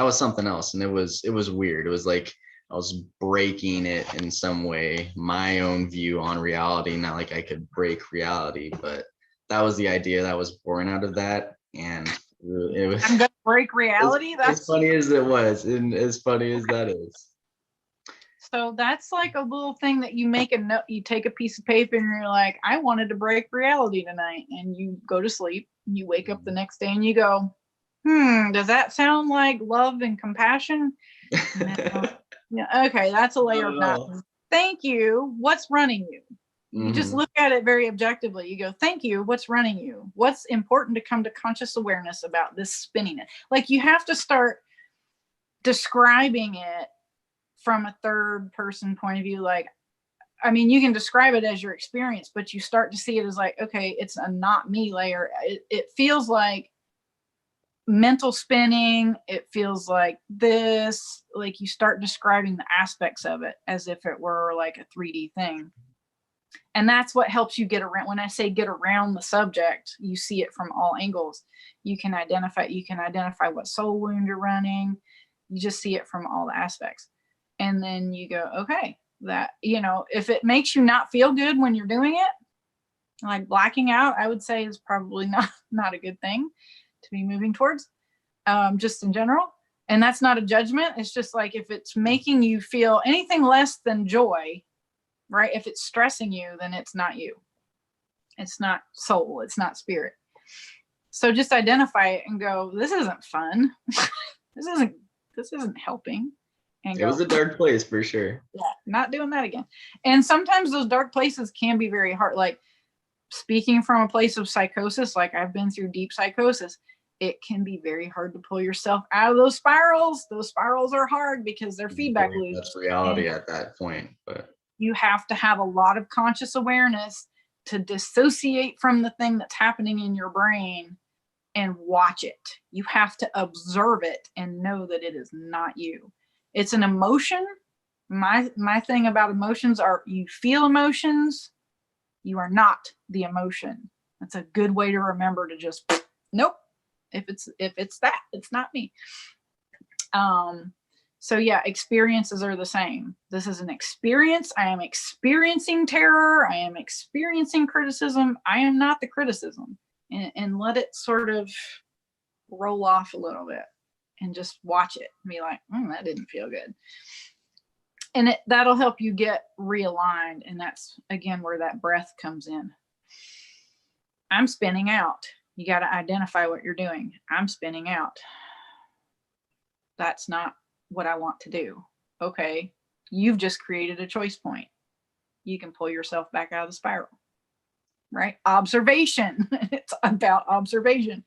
else. And it was weird. It was like I was breaking it in some way, my own view on reality. Not like I could break reality, but that was the idea that was born out of that. And it was, I'm gonna break reality. That's as funny as it was, and as funny as that is. So that's like a little thing that you make a note. You take a piece of paper and you're like, I wanted to break reality tonight. And you go to sleep. You wake up the next day and you go, does that sound like love and compassion? Yeah, okay, that's a layer of not. Thank you. What's running you? You just look at it very objectively. You go, thank you. What's running you? What's important to come to conscious awareness about this spinning it? Like, you have to start describing it from a third person point of view. Like, I mean, you can describe it as your experience, but you start to see it as like, okay, it's a not me layer. It feels like mental spinning. It feels like this, like you start describing the aspects of it as if it were like a 3D thing. And that's what helps you get around. When I say get around the subject, you see it from all angles. You can identify what soul wound you're running. You just see it from all the aspects. And then you go, okay, that, if it makes you not feel good when you're doing it, like blacking out, I would say is probably not a good thing to be moving towards, just in general. And that's not a judgment. It's just like, if it's making you feel anything less than joy, right? If it's stressing you, then it's not you. It's not soul. It's not spirit. So just identify it and go, this isn't fun. This isn't helping. And it was a dark place for sure. Yeah, not doing that again. And sometimes those dark places can be very hard. Like, speaking from a place of psychosis, like I've been through deep psychosis, it can be very hard to pull yourself out of those spirals. Those spirals are hard because they're feedback loops. That's reality at that point. But you have to have a lot of conscious awareness to dissociate from the thing that's happening in your brain and watch it. You have to observe it and know that it is not you. It's an emotion. My thing about emotions are, you feel emotions, you are not the emotion. That's a good way to remember, to just, nope. If it's that, it's not me. So yeah, experiences are the same. This is an experience. I am experiencing terror. I am experiencing criticism. I am not the criticism. and let it sort of roll off a little bit and just watch it and be like, that didn't feel good. And that'll help you get realigned. And that's, again, where that breath comes in. I'm spinning out. You got to identify what you're doing. I'm spinning out. That's not what I want to do. Okay. You've just created a choice point. You can pull yourself back out of the spiral, right? Observation. It's about observation.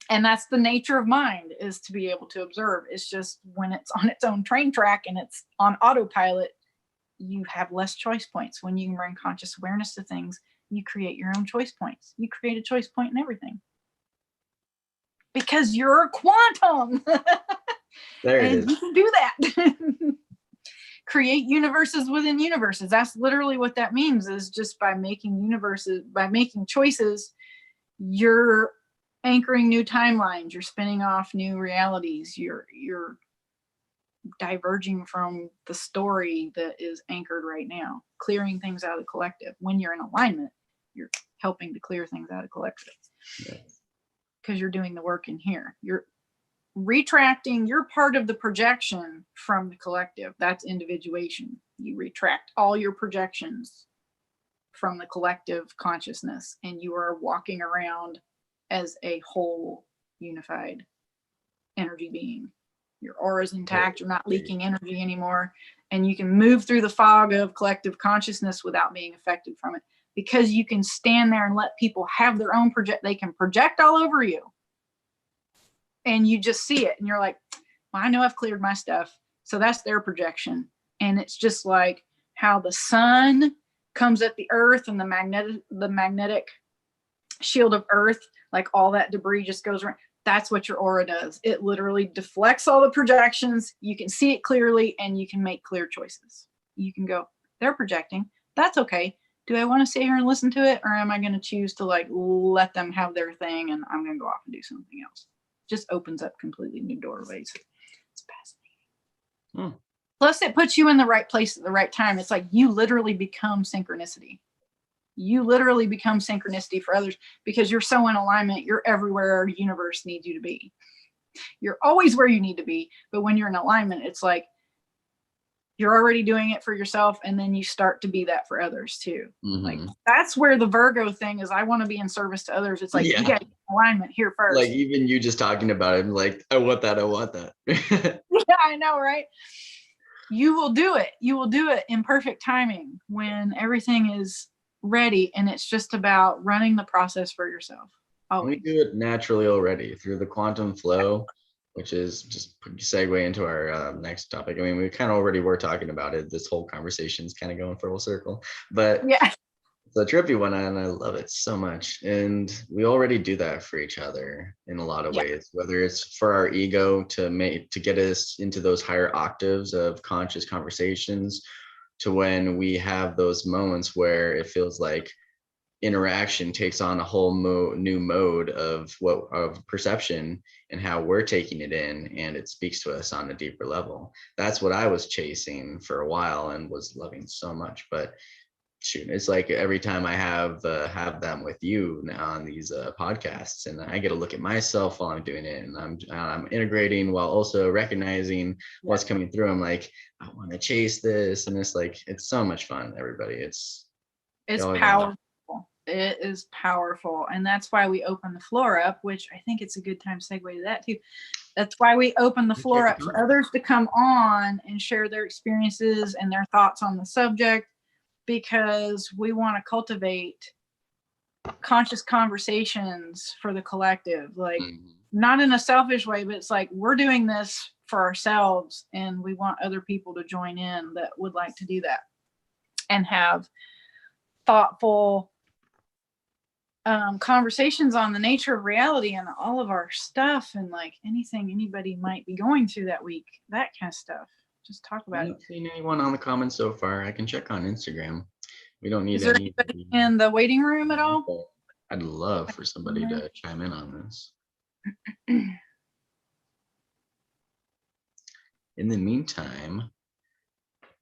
And that's the nature of mind, is to be able to observe. It's just when it's on its own train track and it's on autopilot, you have less choice points. When you can bring conscious awareness to things, you create your own choice points. You create a choice point in everything. Because you're quantum. There it and is. you can do that. Create universes within universes. That's literally what that means, is just by making universes, by making choices, you're anchoring new timelines, you're spinning off new realities, you're diverging from the story that is anchored right now, clearing things out of the collective. When you're in alignment, you're helping to clear things out of collective. Because you're doing the work in here. You're retracting, you're part of the projection from the collective. That's individuation. You retract all your projections from the collective consciousness, and you are walking around as a whole unified energy being. Your aura is intact. You're not leaking energy anymore, and you can move through the fog of collective consciousness without being affected from it, because you can stand there and let people have their own they can project all over you, and you just see it, and you're like, well, I know I've cleared my stuff, so that's their projection. And it's just like how the sun comes at the earth, and the magnetic shield of earth, like all that debris just goes around. That's what your aura does. It literally deflects all the projections. You can see it clearly, and you can make clear choices. You can go, they're projecting. That's okay. Do I want to sit here and listen to it, or am I going to choose to like let them have their thing, and I'm going to go off and do something else? Just opens up completely new doorways. It's fascinating. Plus, it puts you in the right place at the right time. It's like you literally become synchronicity. You literally become synchronicity for others, because you're so in alignment. You're everywhere our universe needs you to be. You're always where you need to be. But when you're in alignment, it's like you're already doing it for yourself, and then you start to be that for others too. Like that's where the Virgo thing is. I want to be in service to others. It's like you got alignment here first. Like even you just talking about it, I'm like, I want that. Yeah, I know, right? You will do it. You will do it in perfect timing when everything is ready, and it's just about running the process for yourself. We do it naturally already through the quantum flow, which is just segue into our next topic. I mean, we kind of already were talking about it. This whole conversation is kind of going full circle, but yeah, it's a trippy one, and I love it so much. And we already do that for each other in a lot of ways, whether it's for our ego to get us into those higher octaves of conscious conversations, to when we have those moments where it feels like interaction takes on a whole new mode of perception and how we're taking it in, and it speaks to us on a deeper level. That's what I was chasing for a while and was loving so much. But shoot, it's like every time I have them with you on these podcasts, and I get to look at myself while I'm doing it, and I'm integrating while also recognizing what's coming through. I'm like, I want to chase this, and it's like, it's so much fun, everybody. It's powerful. It is powerful, and that's why we open the floor up, which I think it's a good time to segue to that too. That's why we open the floor up for others to come on and share their experiences and their thoughts on the subject, because we want to cultivate conscious conversations for the collective, like not in a selfish way, but it's like we're doing this for ourselves, and we want other people to join in that would like to do that and have thoughtful conversations on the nature of reality and all of our stuff, and like anything anybody might be going through that week, that kind of stuff. Just talk about it. I haven't seen anyone on the comments so far. I can check on Instagram. We don't need anybody in the waiting room at all? I'd love for somebody to chime in on this. In the meantime,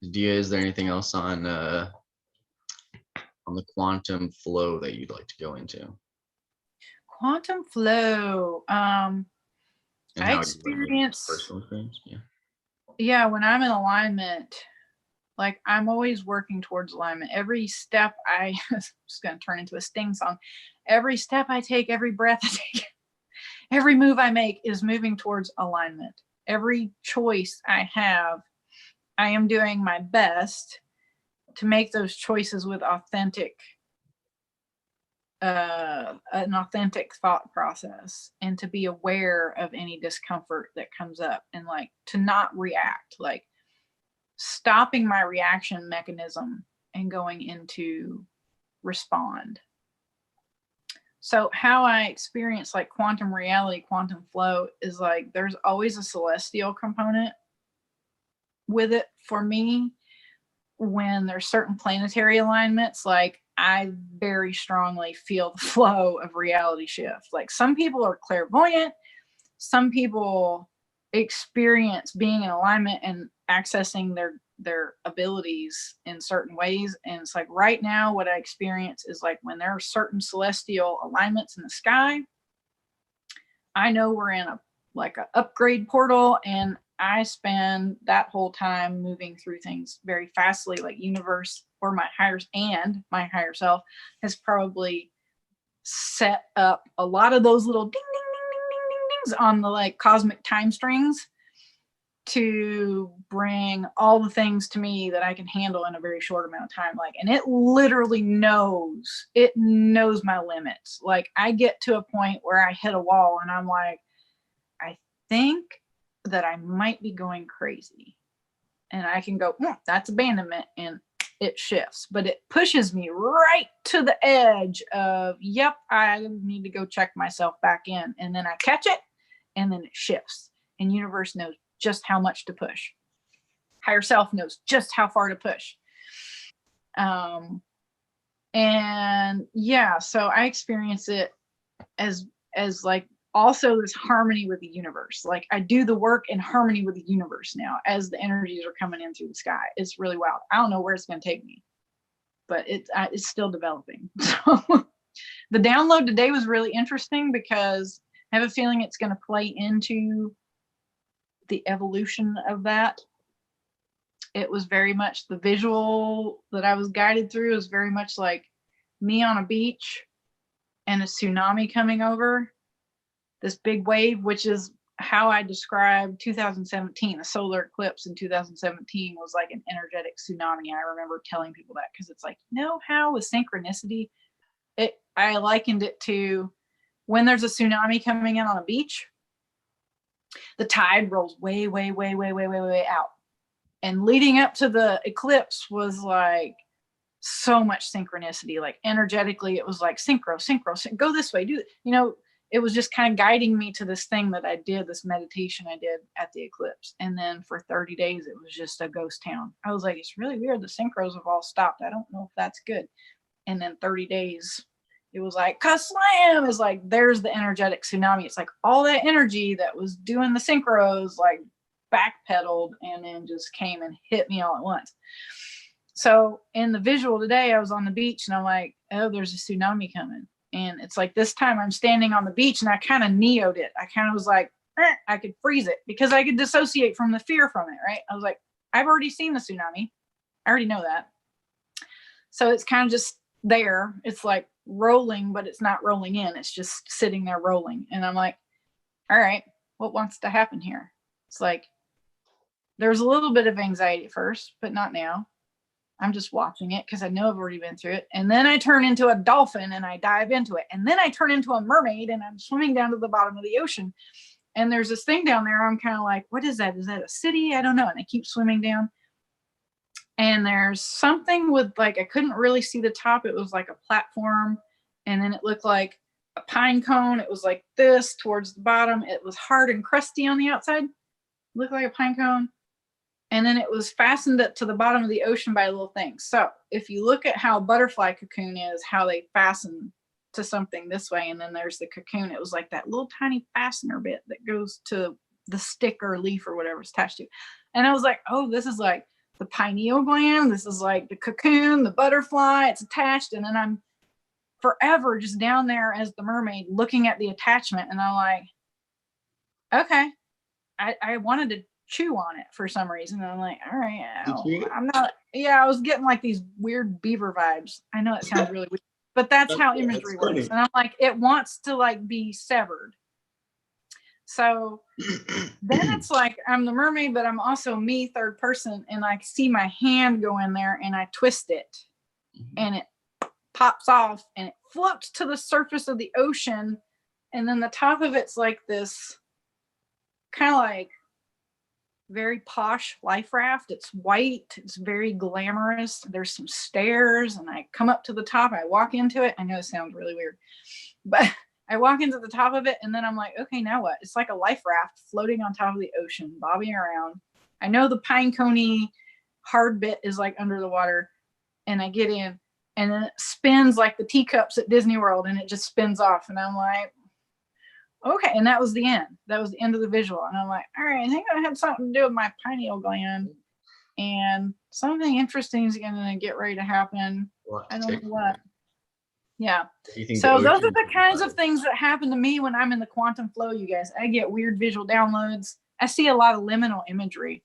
is there anything else on the quantum flow that you'd like to go into? Quantum flow. And I how you like maybe experience, personal experience? Yeah. yeah, when I'm in alignment, like I'm always working towards alignment. Every step I, it's going to turn into a Sting song. Every step I take, every breath I take, every move I make is moving towards alignment. Every choice I have, I am doing my best to make those choices with an authentic thought process, and to be aware of any discomfort that comes up, and like to not react, like stopping my reaction mechanism and going into respond. So how I experience like quantum reality, quantum flow is like there's always a celestial component with it for me. When there's certain planetary alignments, like I very strongly feel the flow of reality shift. Like some people are clairvoyant, some people experience being in alignment and accessing their abilities in certain ways. And it's like right now what I experience is like when there are certain celestial alignments in the sky, I know we're in a like an upgrade portal, and I spend that whole time moving through things very fastly. Like universe or my higher self has probably set up a lot of those little ding ding ding ding ding ding dings on the like cosmic time strings to bring all the things to me that I can handle in a very short amount of time. Like, and it literally knows my limits. Like I get to a point where I hit a wall and I'm like, I think that I might be going crazy. And I can go, that's abandonment, and it shifts, but it pushes me right to the edge of, yep, I need to go check myself back in. And then I catch it, and then it shifts. And universe knows just how much to push. Higher self knows just how far to push. And yeah, so I experience it as like also this harmony with the universe. Like I do the work in harmony with the universe now as the energies are coming in through the sky. It's really wild. I don't know where it's going to take me, but it's still developing. So the download today was really interesting because I have a feeling it's going to play into the evolution of that. It was very much the visual that I was guided through is very much like me on a beach and a tsunami coming over, this big wave, which is how I described 2017. The solar eclipse in 2017 was like an energetic tsunami. I remember telling people that because it's like, you know how with synchronicity, I likened it to when there's a tsunami coming in on a beach, the tide rolls way, way, way, way, way, way, way out. And leading up to the eclipse was like so much synchronicity. Like energetically, it was like synchro, go this way, do it. You know, it was just kind of guiding me to this thing that I did, this meditation I did at the eclipse. And then for 30 days, it was just a ghost town. I was like, it's really weird. The synchros have all stopped. I don't know if that's good. And then 30 days, it was like, ka-slam, is like, there's the energetic tsunami. It's like all that energy that was doing the synchros, like backpedaled and then just came and hit me all at once. So in the visual today, I was on the beach and I'm like, oh, there's a tsunami coming. And it's like this time I'm standing on the beach and I kind of neoed it. I kind of was like, I could freeze it because I could dissociate from the fear from it, right? I was like, I've already seen the tsunami. I already know that. So it's kind of just there. It's like rolling, but it's not rolling in. It's just sitting there rolling. And I'm like, all right, what wants to happen here? It's like, there's a little bit of anxiety at first, but not now. I'm just watching it because I know I've already been through it. And then I turn into a dolphin and I dive into it. And then I turn into a mermaid and I'm swimming down to the bottom of the ocean. And there's this thing down there. I'm kind of like, what is that? Is that a city? I don't know. And I keep swimming down. And there's something with like, I couldn't really see the top. It was like a platform. And then it looked like a pine cone. It was like this towards the bottom. It was hard and crusty on the outside. It looked like a pine cone. And then it was fastened up to the bottom of the ocean by a little thing. So if you look at how a butterfly cocoon is, how they fasten to something this way, and then there's the cocoon, it was like that little tiny fastener bit that goes to the stick or leaf or whatever it's attached to. And I was like, oh, this is like the pineal gland. This is like the cocoon, the butterfly, it's attached. And then I'm forever just down there as the mermaid looking at the attachment. And I'm like, okay. I wanted to chew on it for some reason. And I'm like, all right, I'm not, I was getting like these weird beaver vibes. I know it sounds really weird, but that's how imagery works. And I'm like, it wants to like be severed. So then it's like, I'm the mermaid, but I'm also me, third person. And I see my hand go in there and I twist it and it pops off and it floats to the surface of the ocean. And then the top of it's like this kind of like very posh life raft. It's white. It's very glamorous. There's some stairs and I come up to the top. I walk into it. I know it sounds really weird, but I walk into the top of it and then I'm like, okay, now what? It's like a life raft floating on top of the ocean, bobbing around. I know the pine coney hard bit is like under the water and I get in and then it spins like the teacups at Disney World and it just spins off. And I'm like, okay. And that was the end. That was the end of the visual. And I'm like, all right, I think I had something to do with my pineal gland and something interesting is going to get ready to happen. I don't know what. Yeah. So those are the kinds of things that happen to me when I'm in the quantum flow, you guys. I get weird visual downloads. I see a lot of liminal imagery.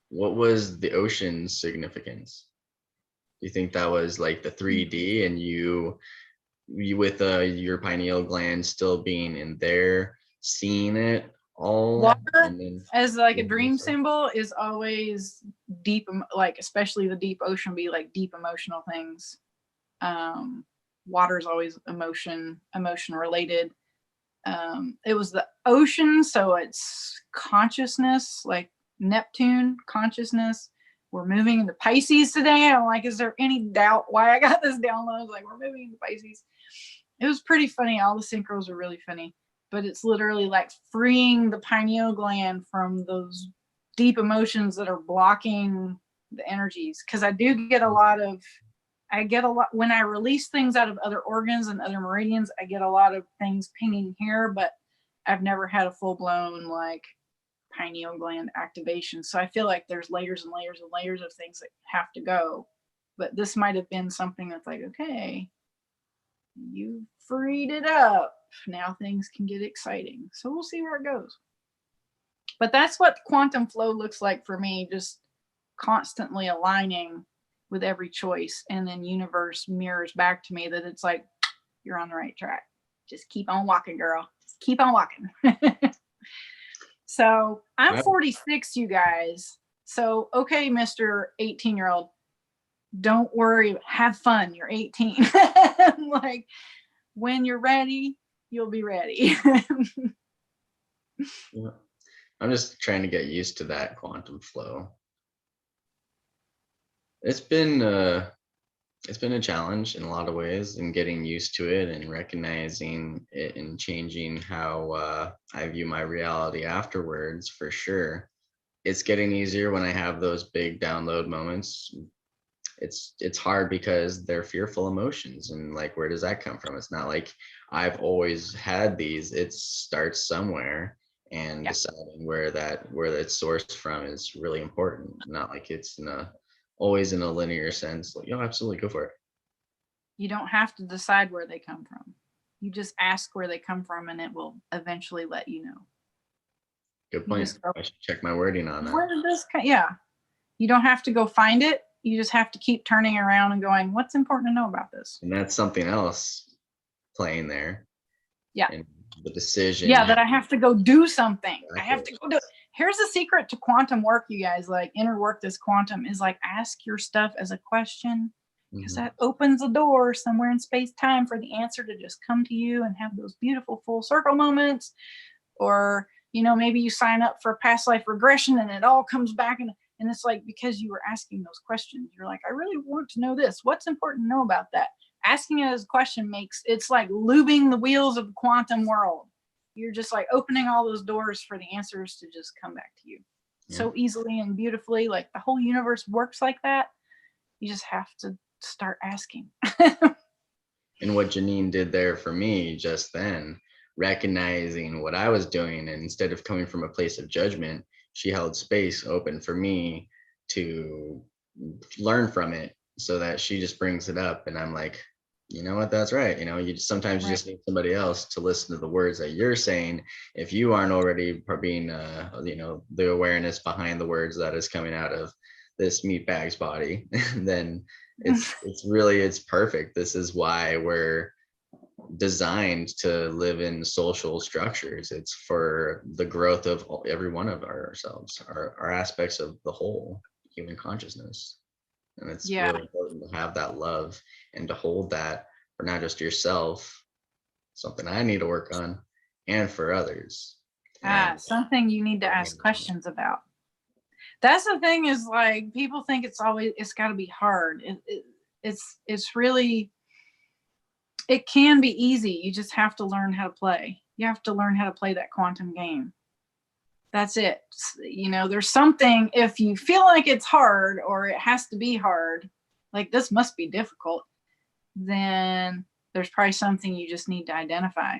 What was the ocean's significance? Do you think that was like the 3D and you with your pineal gland still being in there, seeing it all? Water as like a dream symbol is always deep, like especially the deep ocean be like deep emotional things. Water is always emotion related. It was the ocean, so it's consciousness, like Neptune consciousness. We're moving into Pisces today. I'm like, is there any doubt why I got this download? Like, we're moving into Pisces. It was pretty funny. All the synchros are really funny, but it's literally like freeing the pineal gland from those deep emotions that are blocking the energies. Cause I get a lot when I release things out of other organs and other meridians, I get a lot of things pinging here, but I've never had a full blown like pineal gland activation. So I feel like there's layers and layers and layers of things that have to go, but this might've been something that's like, okay, you freed it up. Now things can get exciting. So we'll see where it goes. But that's what quantum flow looks like for me, just constantly aligning with every choice. And then universe mirrors back to me that it's like, you're on the right track. Just keep on walking, girl. Just keep on walking. So I'm 46, you guys. So, okay, Mr. 18-year-old, don't worry, have fun. You're 18. Like, when you're ready, you'll be ready. Yeah. I'm just trying to get used to that quantum flow. It's been a challenge in a lot of ways, and getting used to it and recognizing it and changing how I view my reality afterwards, for sure. It's getting easier when I have those big download moments. It's hard because they're fearful emotions, and like, where does that come from? It's not like I've always had these. It starts somewhere, and deciding where it's sourced from is really important. Not like it's always in a linear sense. Like, absolutely, go for it. You don't have to decide where they come from. You just ask where they come from, and it will eventually let you know. Good point. I should check my wording on that. Where did this come? Yeah. You don't have to go find it. You just have to keep turning around and going, what's important to know about this? And that's something else playing there. Yeah. And the decision. Yeah, that I have to go do something. Exactly. I have to go do it. Here's the secret to quantum work, you guys, like inner work this quantum is like, ask your stuff as a question, because that opens a door somewhere in space time for the answer to just come to you and have those beautiful full circle moments. Or, maybe you sign up for past life regression and it all comes back, and it's like, because you were asking those questions, you're like, I really want to know this. What's important to know about that? Asking it as a question it's like lubing the wheels of the quantum world. You're just like opening all those doors for the answers to just come back to you so easily and beautifully. Like, the whole universe works like that. You just have to start asking. And what Janine did there for me just then, recognizing what I was doing, and instead of coming from a place of judgment, she held space open for me to learn from it, so that she just brings it up and I'm like, you know what, that's right. You sometimes you just need somebody else to listen to the words that you're saying. If you aren't already being, the awareness behind the words that is coming out of this meatbag's body, then it's perfect. This is why we're designed to live in social structures. It's for the growth of every one of ourselves, our aspects of the whole human consciousness. And it's really important to have that love and to hold that for not just yourself, something I need to work on, and for others. And something you need to ask questions about. That's the thing, is like, people think it's got to be hard. It's really, it can be easy. You just have to learn how to play. You have to learn how to play that quantum game. That's it. There's something, if you feel like it's hard or it has to be hard, like this must be difficult, then there's probably something you just need to identify.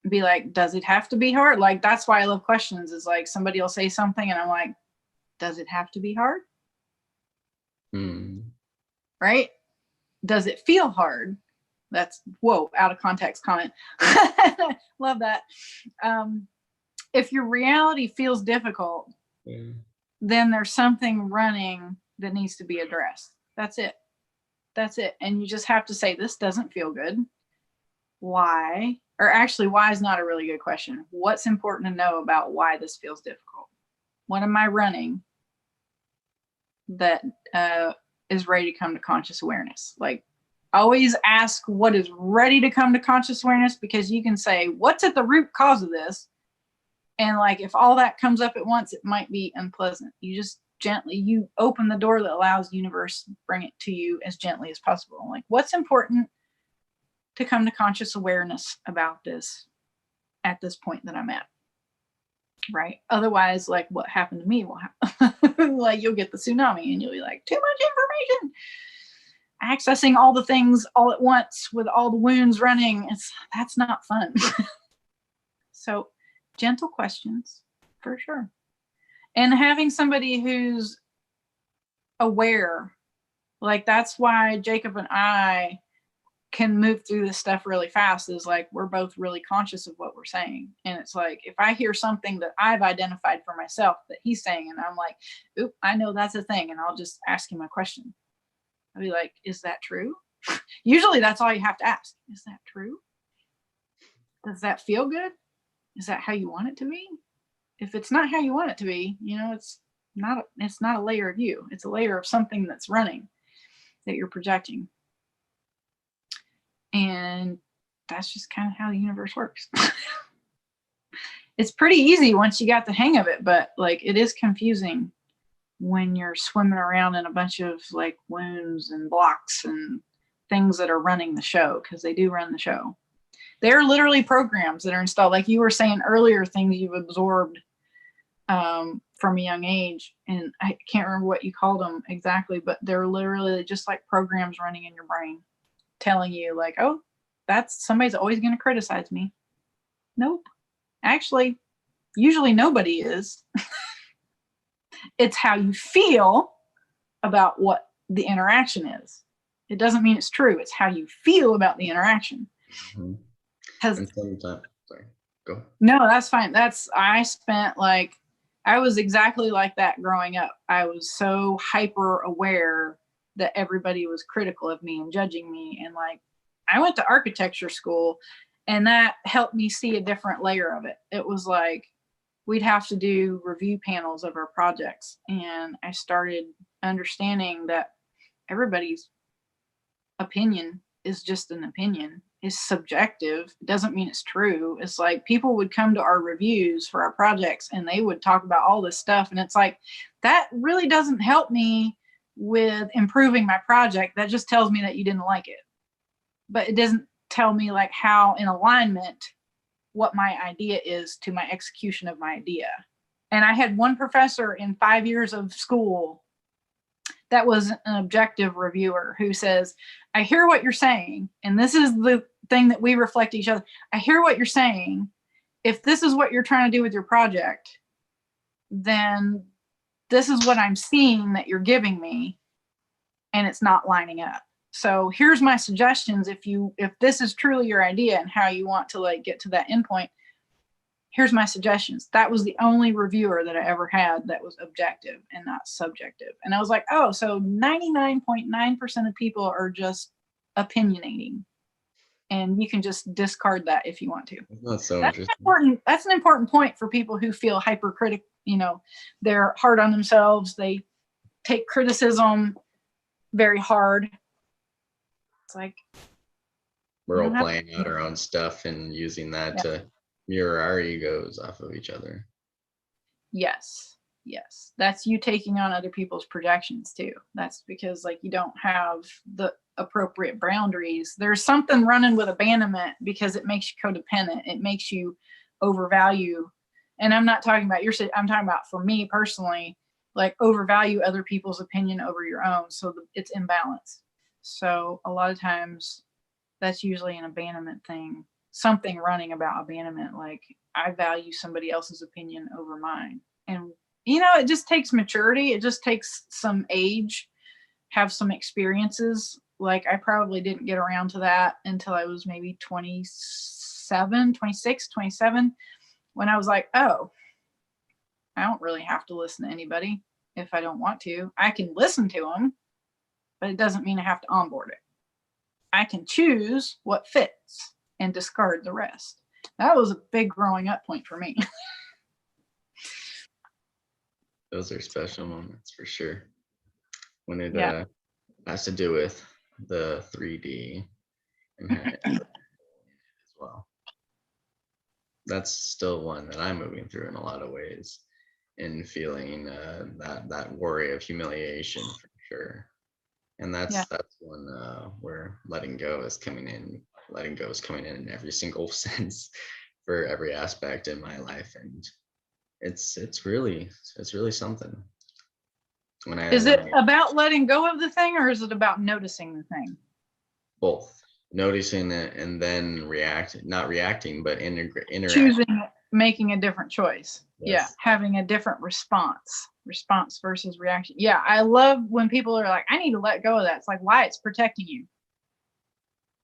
Be like, does it have to be hard? Like, that's why I love questions, is like, somebody will say something and I'm like, does it have to be hard? Right? Does it feel hard? That's, whoa, out of context comment. Love that. If your reality feels difficult, then there's something running that needs to be addressed. That's it. And you just have to say, this doesn't feel good. Why? Or actually, why is not a really good question. What's important to know about why this feels difficult? What am I running that is ready to come to conscious awareness? Like, always ask what is ready to come to conscious awareness, because you can say, what's at the root cause of this? And like, if all that comes up at once, it might be unpleasant. You just you open the door that allows the universe to bring it to you as gently as possible. Like, what's important to come to conscious awareness about this at this point that I'm at? Right? Otherwise, like, what happened to me will happen. Like, you'll get the tsunami and you'll be like, too much information. Accessing all the things all at once with all the wounds running. That's not fun. So gentle questions for sure. And having somebody who's aware, like, that's why Jacob and I can move through this stuff really fast, is like, we're both really conscious of what we're saying. And it's like, if I hear something that I've identified for myself that he's saying, and I'm like, oop, I know that's a thing. And I'll just ask him a question. I'll be like, is that true? Usually that's all you have to ask. Is that true? Does that feel good? Is that how you want it to be? If it's not how you want it to be, it's not a layer of you. It's a layer of something that's running that you're projecting. And that's just kind of how the universe works. It's pretty easy once you got the hang of it, but like, it is confusing when you're swimming around in a bunch of like wounds and blocks and things that are running the show, because they do run the show. They're literally programs that are installed. Like you were saying earlier, things you've absorbed from a young age. And I can't remember what you called them exactly, but they're literally just like programs running in your brain telling you like, oh, somebody's always going to criticize me. Nope. Actually, usually nobody is. It's how you feel about what the interaction is. It doesn't mean it's true. It's how you feel about the interaction. Mm-hmm. Sorry, go. No, that's fine. I was exactly like that growing up. I was so hyper aware that everybody was critical of me and judging me. And like, I went to architecture school, and that helped me see a different layer of it. It was like, we'd have to do review panels of our projects. And I started understanding that everybody's opinion is just an opinion. Is subjective. It doesn't mean it's true. It's like, people would come to our reviews for our projects and they would talk about all this stuff. And it's like, that really doesn't help me with improving my project. That just tells me that you didn't like it. But it doesn't tell me like how in alignment what my idea is to my execution of my idea. And I had one professor in 5 years of school that was an objective reviewer who says, I hear what you're saying, and this is the thing that we reflect each other. I hear what you're saying. If this is what you're trying to do with your project, then this is what I'm seeing that you're giving me, and it's not lining up. So here's my suggestions. If this is truly your idea and how you want to like get to that endpoint, here's my suggestions. That was the only reviewer that I ever had that was objective and not subjective. And I was like, oh, so 99.9% of people are just opinionating. And you can just discard that if you want to. That's so That's interesting. important. That's an important point for people who feel hypercritic. You know, they're hard on themselves. They take criticism very hard. It's like We're all playing out our own stuff and using that to mirror our egos off of each other. Yes. That's you taking on other people's projections too. That's because like you don't have the appropriate boundaries. There's something running with abandonment because it makes you codependent. It makes you overvalue. And I'm not talking about I'm talking about for me personally, like overvalue other people's opinion over your own. So it's imbalanced. So a lot of times that's usually an abandonment thing, something running about abandonment. Like I value somebody else's opinion over mine. And, you know, it just takes maturity. It just takes some age, have some experiences. Like I probably didn't get around to that until I was maybe 26, 27, when I was like, oh, I don't really have to listen to anybody if I don't want to. I can listen to them, but it doesn't mean I have to onboard it. I can choose what fits and discard the rest. That was a big growing up point for me. Those are special moments for sure. When it has to do with the 3D and as well. That's still one that I'm moving through in a lot of ways, and feeling that worry of humiliation for sure. And that's one where letting go is coming in. Letting go is coming in every single sense for every aspect in my life, and it's really something. Is it about letting go of the thing, or is it about noticing the thing? Both. Noticing it and then not reacting, but interacting. Choosing, making a different choice. Yes. Yeah, having a different response versus reaction. Yeah, I love when people are like, I need to let go of that. It's like, why? It's protecting you.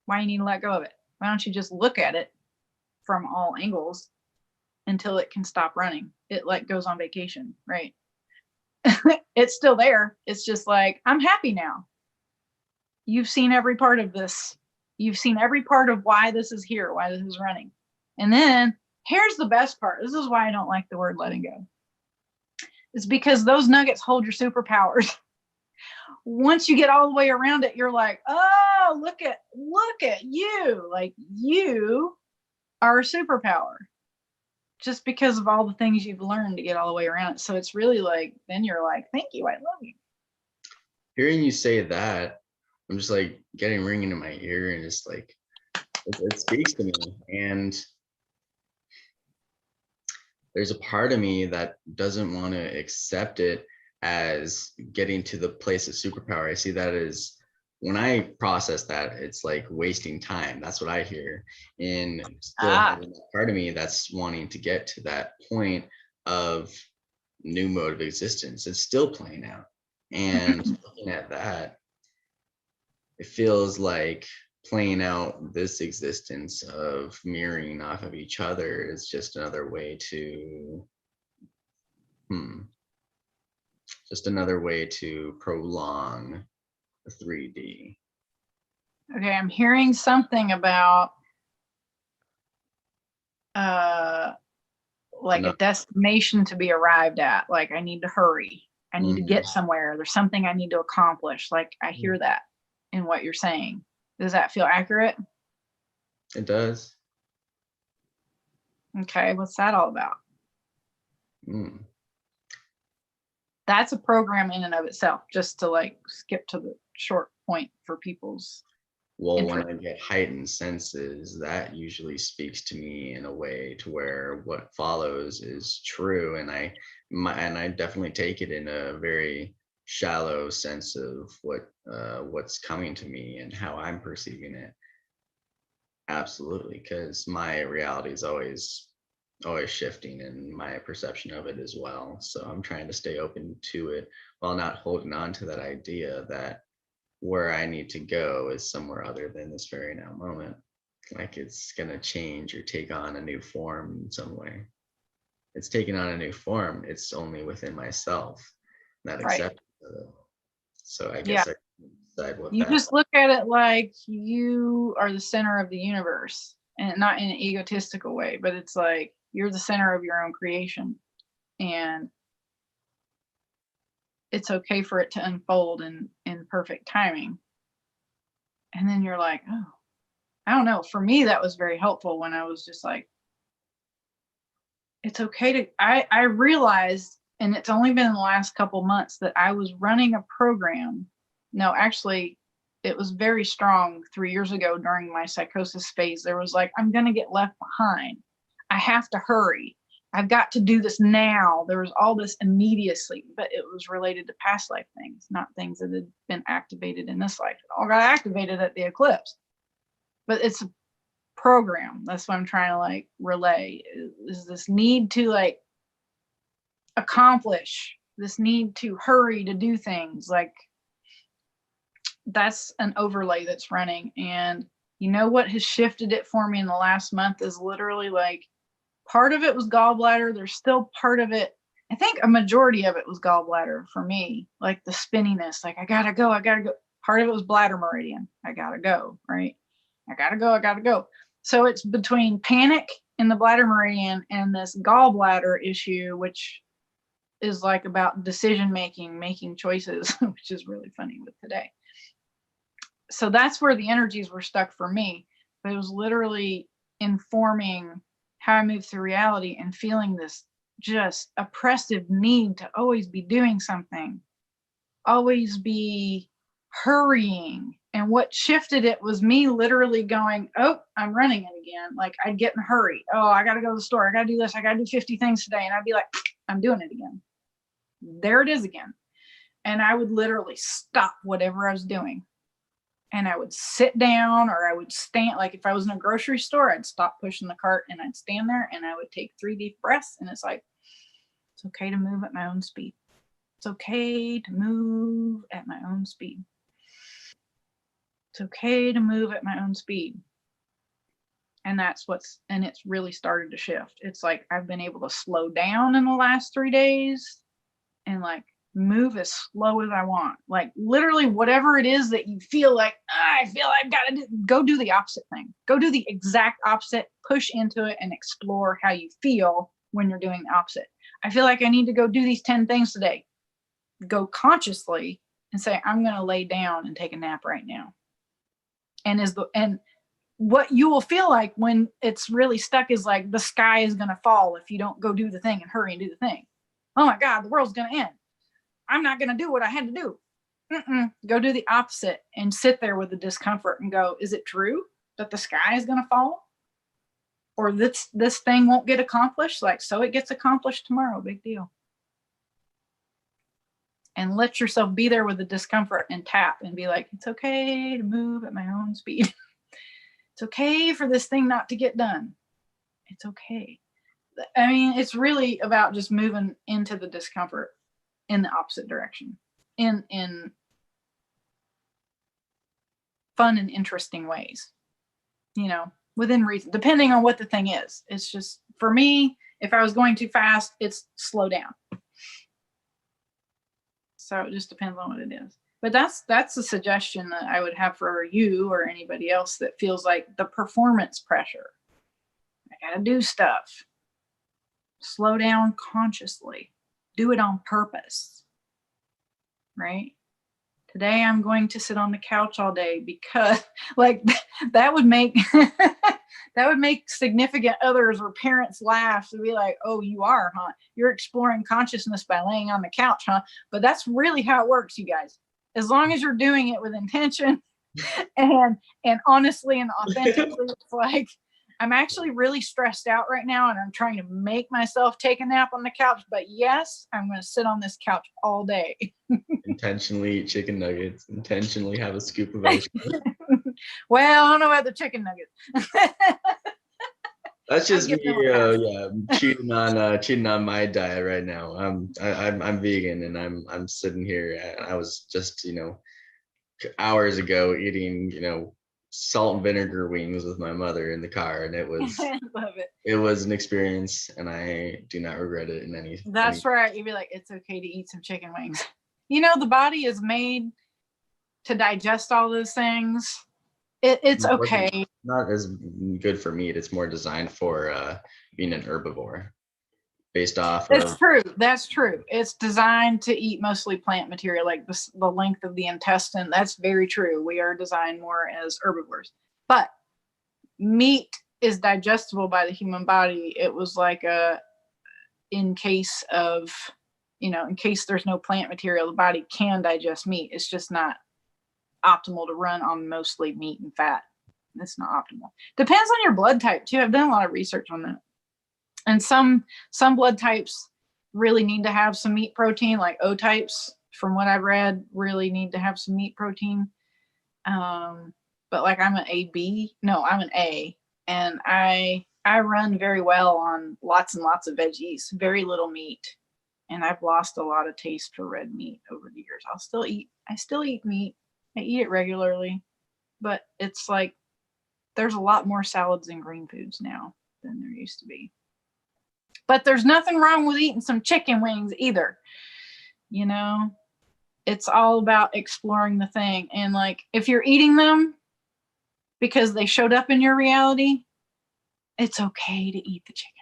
Why you need to let go of it? Why don't you just look at it from all angles until it can stop running? It like goes on vacation, right? It's still there. It's just like, I'm happy now. You've seen every part of this. You've seen every part of why this is here, why this is running. And then here's the best part. This is why I don't like the word letting go. It's because those nuggets hold your superpowers. Once you get all the way around it, you're like, oh, look at you. Like you are a superpower just because of all the things you've learned to get all the way around it. So it's really like, then you're like, thank you, I love you. Hearing you say that, I'm just like getting ringing in my ear, and it's like it speaks to me. And there's a part of me that doesn't want to accept it as getting to the place of superpower. I see that as, when I process that, it's like wasting time. That's what I hear. And still having that part of me that's wanting to get to that point of new mode of existence. It's still playing out. And looking at that, it feels like playing out this existence of mirroring off of each other is just another way to prolong the 3D. Okay, I'm hearing something about like a destination to be arrived at. Like I need to hurry. I need to get somewhere. There's something I need to accomplish. Like I hear that in what you're saying. Does that feel accurate? It does. Okay, what's that all about? That's a program in and of itself, just to like skip to the short point for people's when I get heightened senses, that usually speaks to me in a way to where what follows is true, and I definitely take it in a very shallow sense of what's coming to me and how I'm perceiving it. Absolutely, because my reality is always shifting, and my perception of it as well. So I'm trying to stay open to it while not holding on to that idea that where I need to go is somewhere other than this very now moment. Like it's gonna change or take on a new form in some way. It's taking on a new form. It's only within myself, that Right. acceptance of it. So I Yeah. guess I can decide what You that. just look at it like you are the center of the universe, and not in an egotistical way, but it's like you're the center of your own creation, and it's okay for it to unfold in perfect timing. And then you're like, oh, I don't know. For me, that was very helpful when I was just like, it's okay to, I realized, and it's only been in the last couple months, that I was running a program. No, actually, it was very strong 3 years ago during my psychosis phase. There was like, I'm going to get left behind. I have to hurry. I've got to do this now. There was all this immediacy, but it was related to past life things, not things that had been activated in this life. It all got activated at the eclipse. But it's a program. That's what I'm trying to like relay is this need to like accomplish, this need to hurry to do things. Like that's an overlay that's running. And you know what has shifted it for me in the last month is literally like part of it was gallbladder. There's still part of it. I think a majority of it was gallbladder for me, like the spinniness, like I gotta go. Part of it was bladder meridian. I gotta go, right? I gotta go. So it's between panic in the bladder meridian and this gallbladder issue, which is like about decision making choices, which is really funny with today. So that's where the energies were stuck for me. But it was literally informing how I move through reality and feeling this just oppressive need to always be doing something, always be hurrying. And what shifted it was me literally going, oh, I'm running it again. Like I'd get in a hurry. Oh, I got to go to the store. I got to do this. I got to do 50 things today. And I'd be like, I'm doing it again. There it is again. And I would literally stop whatever I was doing. And I would sit down or I would stand. Like if I was in a grocery store, I'd stop pushing the cart and I'd stand there and I would take 3 deep breaths. And it's like, it's okay to move at my own speed. It's okay to move at my own speed. It's okay to move at my own speed. And and it's really started to shift. It's like I've been able to slow down in the last 3 days and like move as slow as I want. Like literally whatever it is that you feel like, I feel I've got to go do the opposite thing. Go do the exact opposite, push into it and explore how you feel when you're doing the opposite. I feel like I need to go do these 10 things today. Go consciously and say, I'm going to lay down and take a nap right now. And what you will feel like when it's really stuck is like the sky is going to fall if you don't go do the thing and hurry and do the thing. Oh my God, the world's going to end. I'm not going to do what I had to do. Go do the opposite and sit there with the discomfort and go, is it true that the sky is going to fall? Or this thing won't get accomplished? Like, so it gets accomplished tomorrow. Big deal. And let yourself be there with the discomfort and tap and be like, it's okay to move at my own speed. It's okay for this thing not to get done. It's okay. I mean, it's really about just moving into the discomfort in the opposite direction in fun and interesting ways, within reason, depending on what the thing is. It's just, for me, if I was going too fast, it's slow down. So it just depends on what it is. But that's a suggestion that I would have for you or anybody else that feels like the performance pressure. I gotta do stuff. Slow down consciously. Do it on purpose. Right? Today I'm going to sit on the couch all day because like that would make that would make significant others or parents laugh to be like, oh, you are, huh? You're exploring consciousness by laying on the couch, huh? But that's really how it works, you guys. As long as you're doing it with intention and honestly and authentically, it's like, I'm actually really stressed out right now and I'm trying to make myself take a nap on the couch. But yes, I'm going to sit on this couch all day. Intentionally eat chicken nuggets. Intentionally have a scoop of ocean. Well, I don't know about the chicken nuggets. That's just me, cheating on my diet right now. I'm vegan and I'm sitting here. I was just hours ago eating, salt and vinegar wings with my mother in the car, and it was I love it. it was an experience, and I do not regret it in any. That's right. You'd be like, it's okay to eat some chicken wings. You know, the body is made to digest all those things. It's okay. Not as good for meat. It's more designed for being an herbivore, based off It's of. true. That's true. It's designed to eat mostly plant material, like the length of the intestine. That's very true. We are designed more as herbivores. But meat is digestible by the human body. It was like in case of, in case there's no plant material, the body can digest meat. It's just not optimal to run on mostly meat and fat. It's not optimal. Depends on your blood type too. I've done a lot of research on that. And some blood types really need to have some meat protein, like O types, from what I've read, really need to have some meat protein. But like I'm an A, and I run very well on lots and lots of veggies, very little meat. And I've lost a lot of taste for red meat over the years. I still eat meat. I eat it regularly, but it's like there's a lot more salads and green foods now than there used to be. But there's nothing wrong with eating some chicken wings either. It's all about exploring the thing. And like, if you're eating them because they showed up in your reality, it's okay to eat the chicken.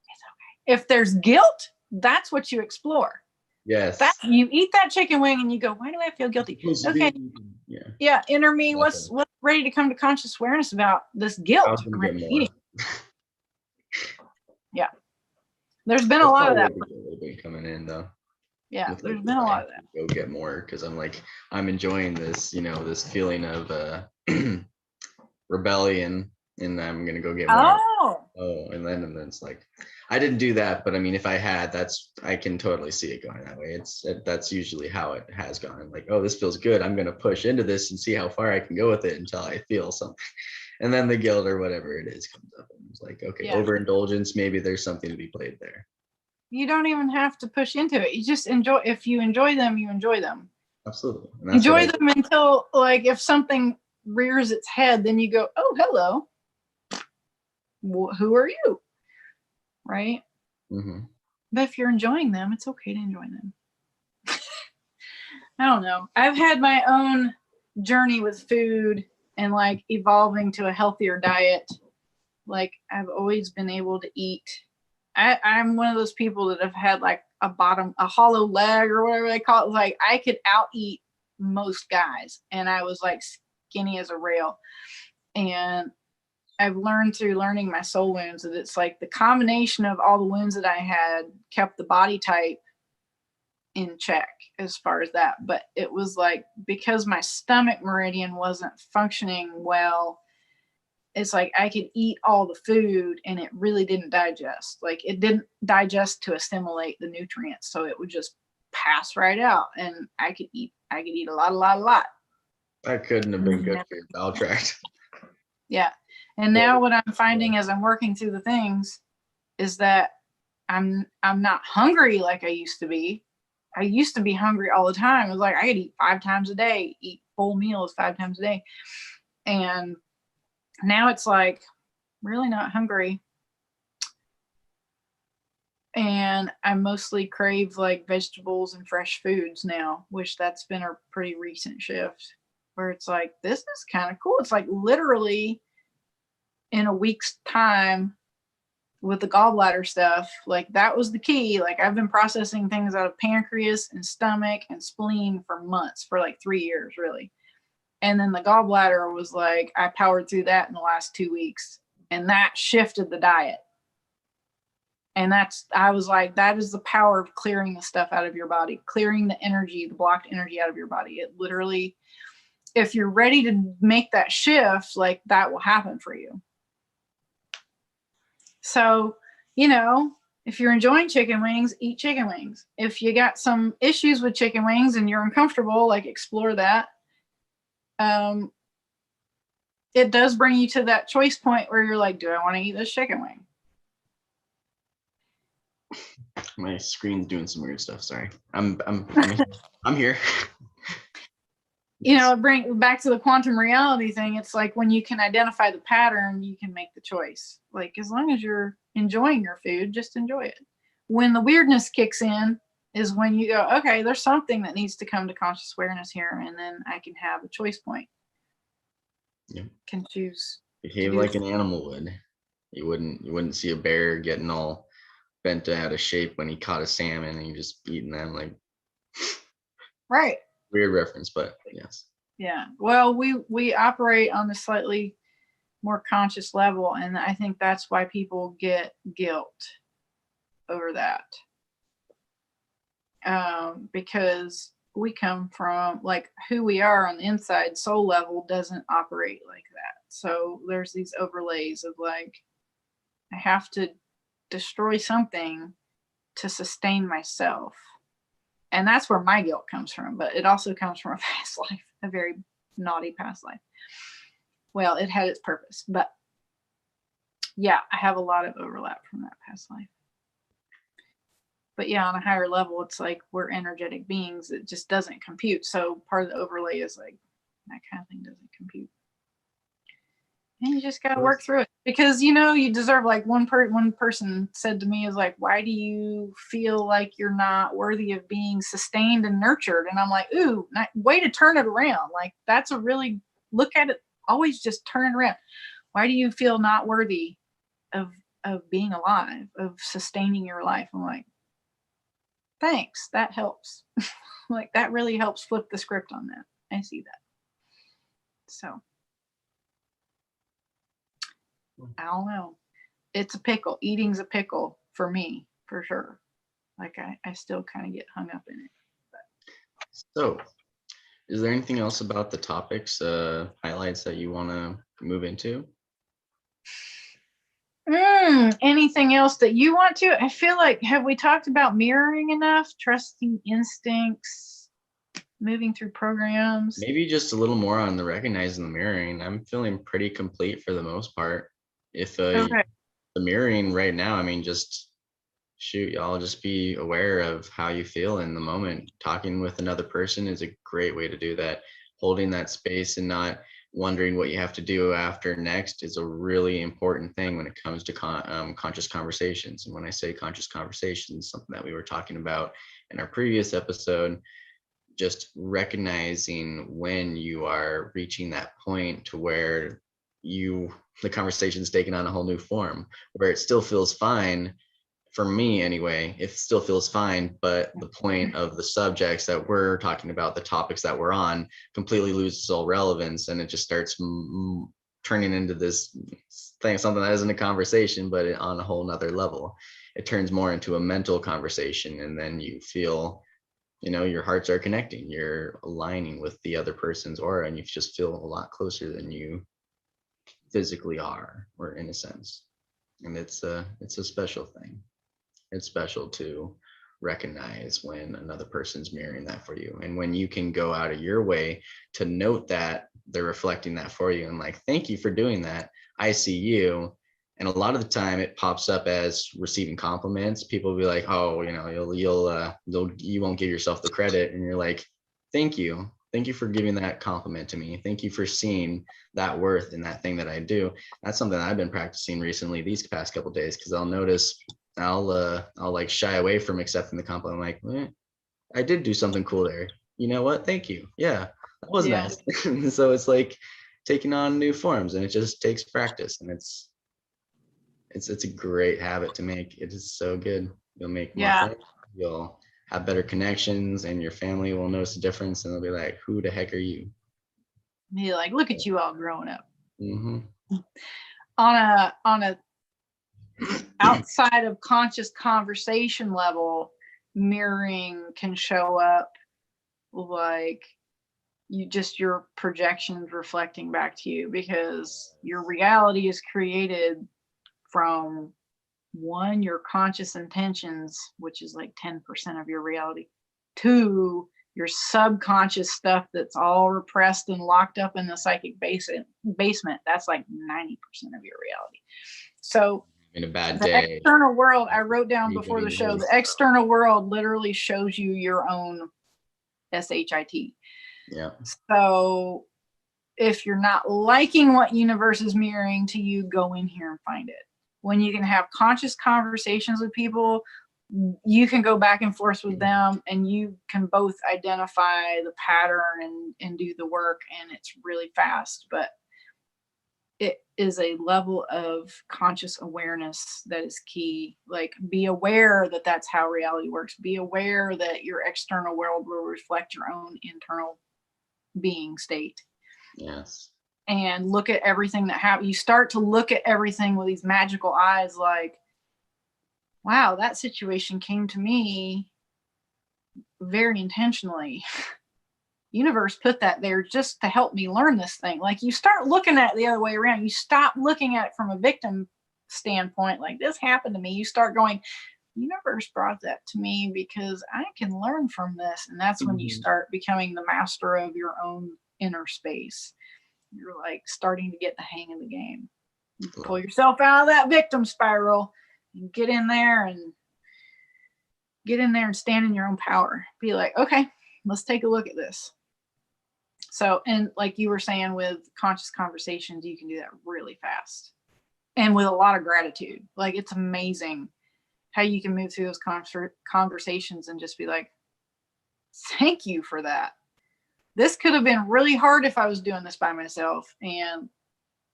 It's okay. If there's guilt, that's what you explore. Yes. You eat that chicken wing and you go, why do I feel guilty? Okay. Yeah. Inner me, what's ready to come to conscious awareness about this guilt around eating? Yeah. There's been a lot of that. Been coming in though. Yeah, there's been a lot of that. Go get more, because I'm enjoying this, this feeling of rebellion, and I'm gonna go get more. And then it's like, I didn't do that, but I mean, if I had, I can totally see it going that way. That's usually how it has gone. Like, oh, this feels good. I'm gonna push into this and see how far I can go with it until I feel something. And then the guilt or whatever it is comes up, and it's like, okay, overindulgence, maybe there's something to be played there. You don't even have to push into it. You just enjoy. If you enjoy them, you enjoy them. Absolutely. Enjoy them until, like, if something rears its head, then you go, oh, hello. Who are you? Right? Mm-hmm. But if you're enjoying them, it's okay to enjoy them. I don't know. I've had my own journey with food and like evolving to a healthier diet. Like, I've always been able to eat. I'm one of those people that have had like a hollow leg or whatever they call it. Like, I could out eat most guys, and I was like skinny as a rail. And I've learned through learning my soul wounds that it's like the combination of all the wounds that I had kept the body type in check as far as that. But it was like, because my stomach meridian wasn't functioning well, it's like I could eat all the food and it really didn't digest. Like, it didn't digest to assimilate the nutrients. So it would just pass right out, and I could eat a lot. That couldn't have been good for your bowel tract. Yeah. And now what I'm finding as I'm working through the things is that I'm not hungry like I used to be. I used to be hungry all the time. It was like I could eat 5 times a day, eat full meals 5 times a day. And now it's like, really not hungry. And I mostly crave like vegetables and fresh foods now, which that's been a pretty recent shift, where it's like, this is kind of cool. It's like literally in a week's time with the gallbladder stuff, like that was the key. Like, I've been processing things out of pancreas and stomach and spleen for months, for like 3 years, really. And then the gallbladder was like, I powered through that in the last 2 weeks, and that shifted the diet. And I was like, that is the power of clearing the stuff out of your body, clearing the energy, the blocked energy out of your body. It literally, if you're ready to make that shift, like, that will happen for you. So, if you're enjoying chicken wings, eat chicken wings. If you got some issues with chicken wings and you're uncomfortable, like, explore that. It does bring you to that choice point where you're like, do I want to eat this chicken wing? My screen's doing some weird stuff. Sorry. I'm here. bring back to the quantum reality thing. It's like when you can identify the pattern, you can make the choice. Like, as long as you're enjoying your food, just enjoy it. When the weirdness kicks in is when you go, okay, there's something that needs to come to conscious awareness here, and then I can have a choice point. Yeah. Can choose. Behave like an animal would. You wouldn't see a bear getting all bent out of shape when he caught a salmon and you just eating them, like. Right. Weird reference, but yes. Yeah. Well, we operate on a slightly more conscious level, and I think that's why people get guilt over that. Because we come from, like, who we are on the inside, soul level doesn't operate like that. So there's these overlays of, like, I have to destroy something to sustain myself. And that's where my guilt comes from. But it also comes from a past life, a very naughty past life. Well, it had its purpose. But yeah, I have a lot of overlap from that past life. But yeah, on a higher level, it's like we're energetic beings. It just doesn't compute. So part of the overlay is like, that kind of thing doesn't compute. And you just got to work through it, because, you deserve, like, one person said to me, is like, why do you feel like you're not worthy of being sustained and nurtured? And I'm like, ooh, way to turn it around. Like, that's a really, look at it, always just turn it around. Why do you feel not worthy of being alive, of sustaining your life? I'm like, thanks. That helps. Like, that really helps flip the script on that. I see that. So. I don't know. It's a pickle. Eating's a pickle for me, for sure. Like, I still kind of get hung up in it. But. So, is there anything else about the topics, highlights that you want to move into? Anything else that you want to? I feel like, have we talked about mirroring enough? Trusting instincts, moving through programs? Maybe just a little more on the recognizing the mirroring. I'm feeling pretty complete for the most part. If Okay. the mirroring right now, I mean, just shoot, y'all, just be aware of how you feel in the moment. Talking with another person is a great way to do that. Holding that space and not wondering what you have to do after next is a really important thing when it comes to conscious conversations. And when I say conscious conversations, something that we were talking about in our previous episode, just recognizing when you are reaching that point to where the conversation's taken on a whole new form, where it still feels fine. For me anyway, it still feels fine, but the point of the subjects that we're talking about, the topics that we're on, completely loses all relevance, and it just starts turning into this thing, something that isn't a conversation, but on a whole nother level. It turns more into a mental conversation, and then you feel, your hearts are connecting, you're aligning with the other person's aura, and you just feel a lot closer than you physically are, or in a sense. And it's a special thing. It's special to recognize when another person's mirroring that for you, and when you can go out of your way to note that they're reflecting that for you, and like, thank you for doing that, I see you. And a lot of the time it pops up as receiving compliments. People will be like, oh, you won't give yourself the credit, and you're like, thank you for giving that compliment to me. Thank you for seeing that worth in that thing that I do. That's something I've been practicing recently these past couple of days, because I'll notice I'll like shy away from accepting the compliment. I'm like, I did do something cool there. You know what? Thank you. Yeah, that was nice. So it's like taking on new forms, and it just takes practice, and it's a great habit to make. It is so good. You'll make more friends, you'll have better connections, and your family will notice a difference, and they'll be like, who the heck are you? Be like, look at you all growing up. Mm-hmm. On a outside of conscious conversation level, mirroring can show up like your projections reflecting back to you, because your reality is created from your conscious intentions, which is like 10% of your reality, to your subconscious stuff that's all repressed and locked up in the psychic basement. That's like 90% of your reality. So in a bad the day, external world, I wrote down before the show, the external world literally shows you your own SHIT. Yeah. So if you're not liking what universe is mirroring to you, go in here and find it. When you can have conscious conversations with people, you can go back and forth with them, and you can both identify the pattern and do the work, and it's really fast. But it is a level of conscious awareness that is key. Like, be aware that that's how reality works. Be aware that your external world will reflect your own internal being state. Yes. And look at everything that happens. You start to look at everything with these magical eyes, like, wow, that situation came to me very intentionally. Universe put that there just to help me learn this thing. Like, you start looking at it the other way around. You stop looking at it from a victim standpoint, like, this happened to me. You start going, universe brought that to me because I can learn from this. And that's when you start becoming the master of your own inner space. You're like starting to get the hang of the game. You pull yourself out of that victim spiral and get in there and stand in your own power. Be like, okay, let's take a look at this. So, and like you were saying, with conscious conversations, you can do that really fast and with a lot of gratitude. Like, it's amazing how you can move through those conversations and just be like, thank you for that. This could have been really hard if I was doing this by myself. And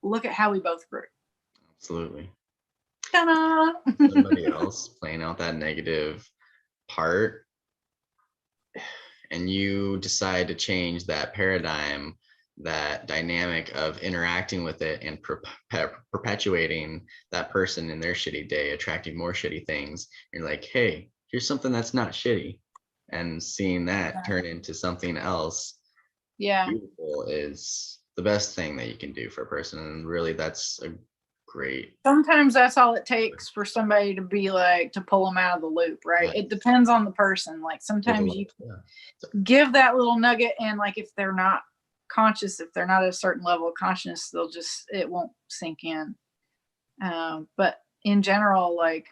look at how we both grew. Absolutely. Ta-da! Somebody else playing out that negative part, and you decide to change that paradigm, that dynamic of interacting with it and perpetuating that person in their shitty day, attracting more shitty things. You're like, hey, here's something that's not shitty. And seeing that turn into something else beautiful is the best thing that you can do for a person. And really, that's a great. Sometimes that's all it takes for somebody to be like, to pull them out of the loop, right? It depends on the person. Like, sometimes you give that little nugget, and like, if they're not conscious, if they're not at a certain level of consciousness, it won't sink in. But in general, like,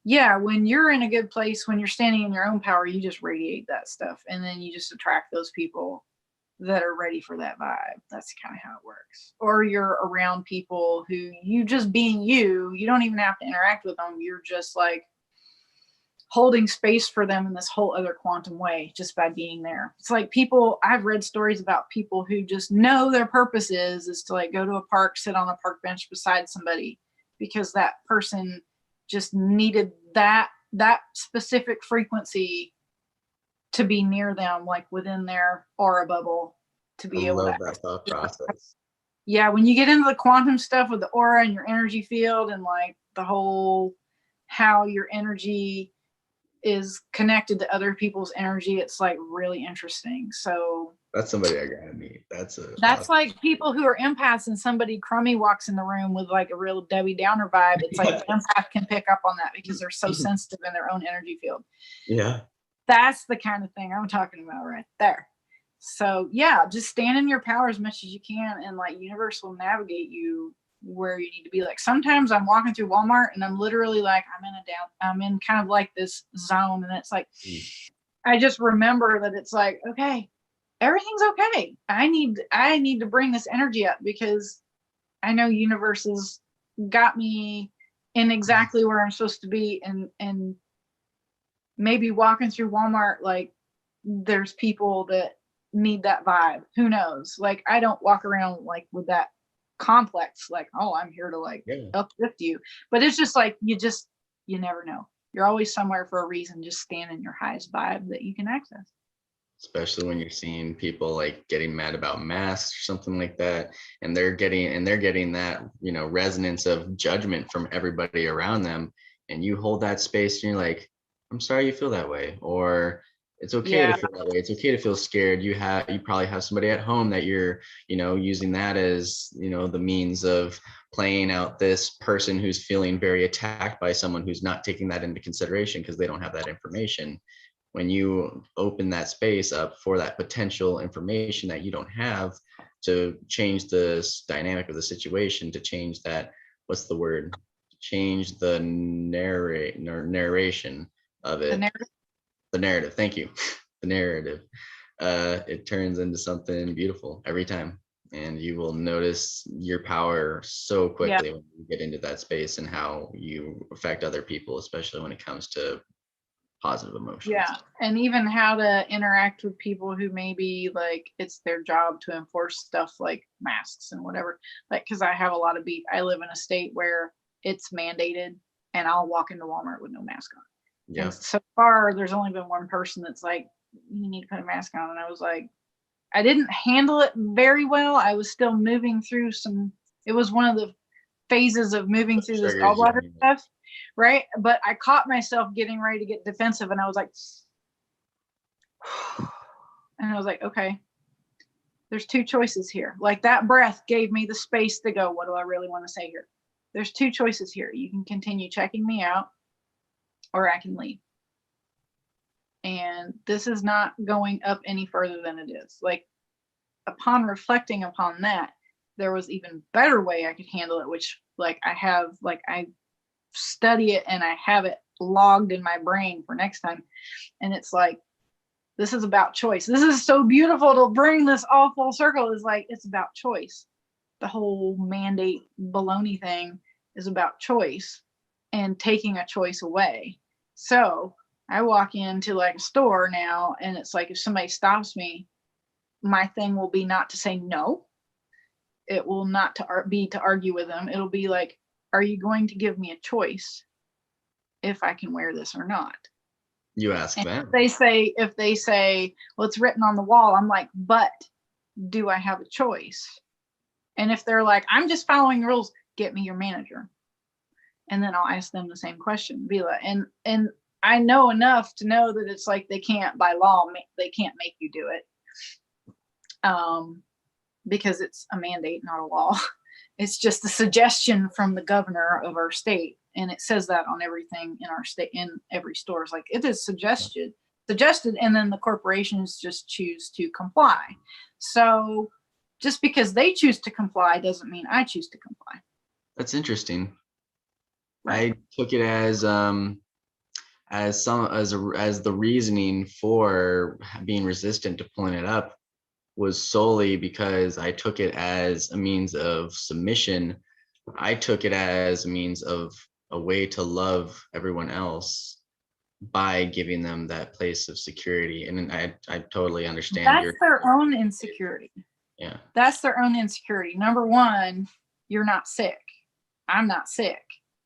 yeah, when you're in a good place, when you're standing in your own power, you just radiate that stuff, and then you just attract those people that are ready for that vibe. That's kind of how it works. Or you're around people who, you just being you don't even have to interact with them. You're just like holding space for them in this whole other quantum way just by being there. It's like people, I've read stories about people who just know their purpose is to like go to a park, sit on a park bench beside somebody, because that person just needed that specific frequency to be near them, like within their aura bubble, to be able to. That thought process. Yeah, when you get into the quantum stuff with the aura and your energy field, and like the whole how your energy is connected to other people's energy, it's like really interesting. So that's somebody I gotta meet. That's awesome. Like people who are empaths, and somebody crummy walks in the room with like a real Debbie Downer vibe. It's like the empath can pick up on that because they're so sensitive in their own energy field. Yeah. That's the kind of thing I'm talking about right there. So yeah, just stand in your power as much as you can, and like universe will navigate you where you need to be. Like, sometimes I'm walking through Walmart and I'm literally like, I'm in kind of like this zone, and it's like, I just remember that it's like, okay, everything's okay. I need to bring this energy up, because I know universe has got me in exactly where I'm supposed to be, and maybe walking through Walmart, like, there's people that need that vibe. Who knows? Like, I don't walk around like with that complex, like, oh, I'm here to like uplift you. But it's just like, you never know. You're always somewhere for a reason. Just stand in your highest vibe that you can access. Especially when you're seeing people like getting mad about masks or something like that, and they're getting that, resonance of judgment from everybody around them, and you hold that space and you're like, I'm sorry you feel that way, or it's okay to feel that way. It's okay to feel scared. You probably have somebody at home that you're, using that as, the means of playing out this person who's feeling very attacked by someone who's not taking that into consideration because they don't have that information. When you open that space up for that potential information that you don't have, to change the dynamic of the situation, to change that, what's the word? Change the narration of it. The narrative. Thank you. The narrative. it turns into something beautiful every time. And you will notice your power so Yeah. quickly when you get into that space and how you affect other people, especially when it comes to positive emotions. Yeah. And even how to interact with people who maybe like it's their job to enforce stuff like masks and whatever. Like, because I have a lot of beef. I live in a state where it's mandated and I'll walk into Walmart with no mask on. Yeah. And so far, there's only been one person that's like, you need to put a mask on. And I was like, I didn't handle it very well. I was still moving through it was one of the phases of moving through this gallbladder stuff, right? But I caught myself getting ready to get defensive and I was like, and I was like, okay, there's two choices here. Like that breath gave me the space to go, what do I really want to say here? There's two choices here. You can continue checking me out or I can leave. And this is not going up any further than it is. Like upon reflecting upon that, there was even better way I could handle it, which like I study it and I have it logged in my brain for next time. And it's like, this is about choice. This is so beautiful to bring this all full circle. Is like, it's about choice. The whole mandate baloney thing is about choice and taking a choice away. So I walk into like a store now and it's like, if somebody stops me, my thing will be not to say no. It will not be to argue with them. It'll be like, are you going to give me a choice if I can wear this or not? You ask them. If they say, well, it's written on the wall, I'm like, but do I have a choice? And if they're like, I'm just following the rules, get me your manager. And then I'll ask them the same question. Be like, and I know enough to know that it's like they can't by law, they can't make you do it. Because it's a mandate, not a law. It's just a suggestion from the governor of our state. And it says that on everything in our state, in every store. It's like, it is suggested, and then the corporations just choose to comply. So just because they choose to comply doesn't mean I choose to comply. That's interesting. Right. I took it as the reasoning for being resistant to pulling it up was solely because I took it as a means of submission. I took it as a means of a way to love everyone else by giving them that place of security. And I totally understand. That's their own insecurity. Yeah. That's their own insecurity. Number one, you're not sick. I'm not sick.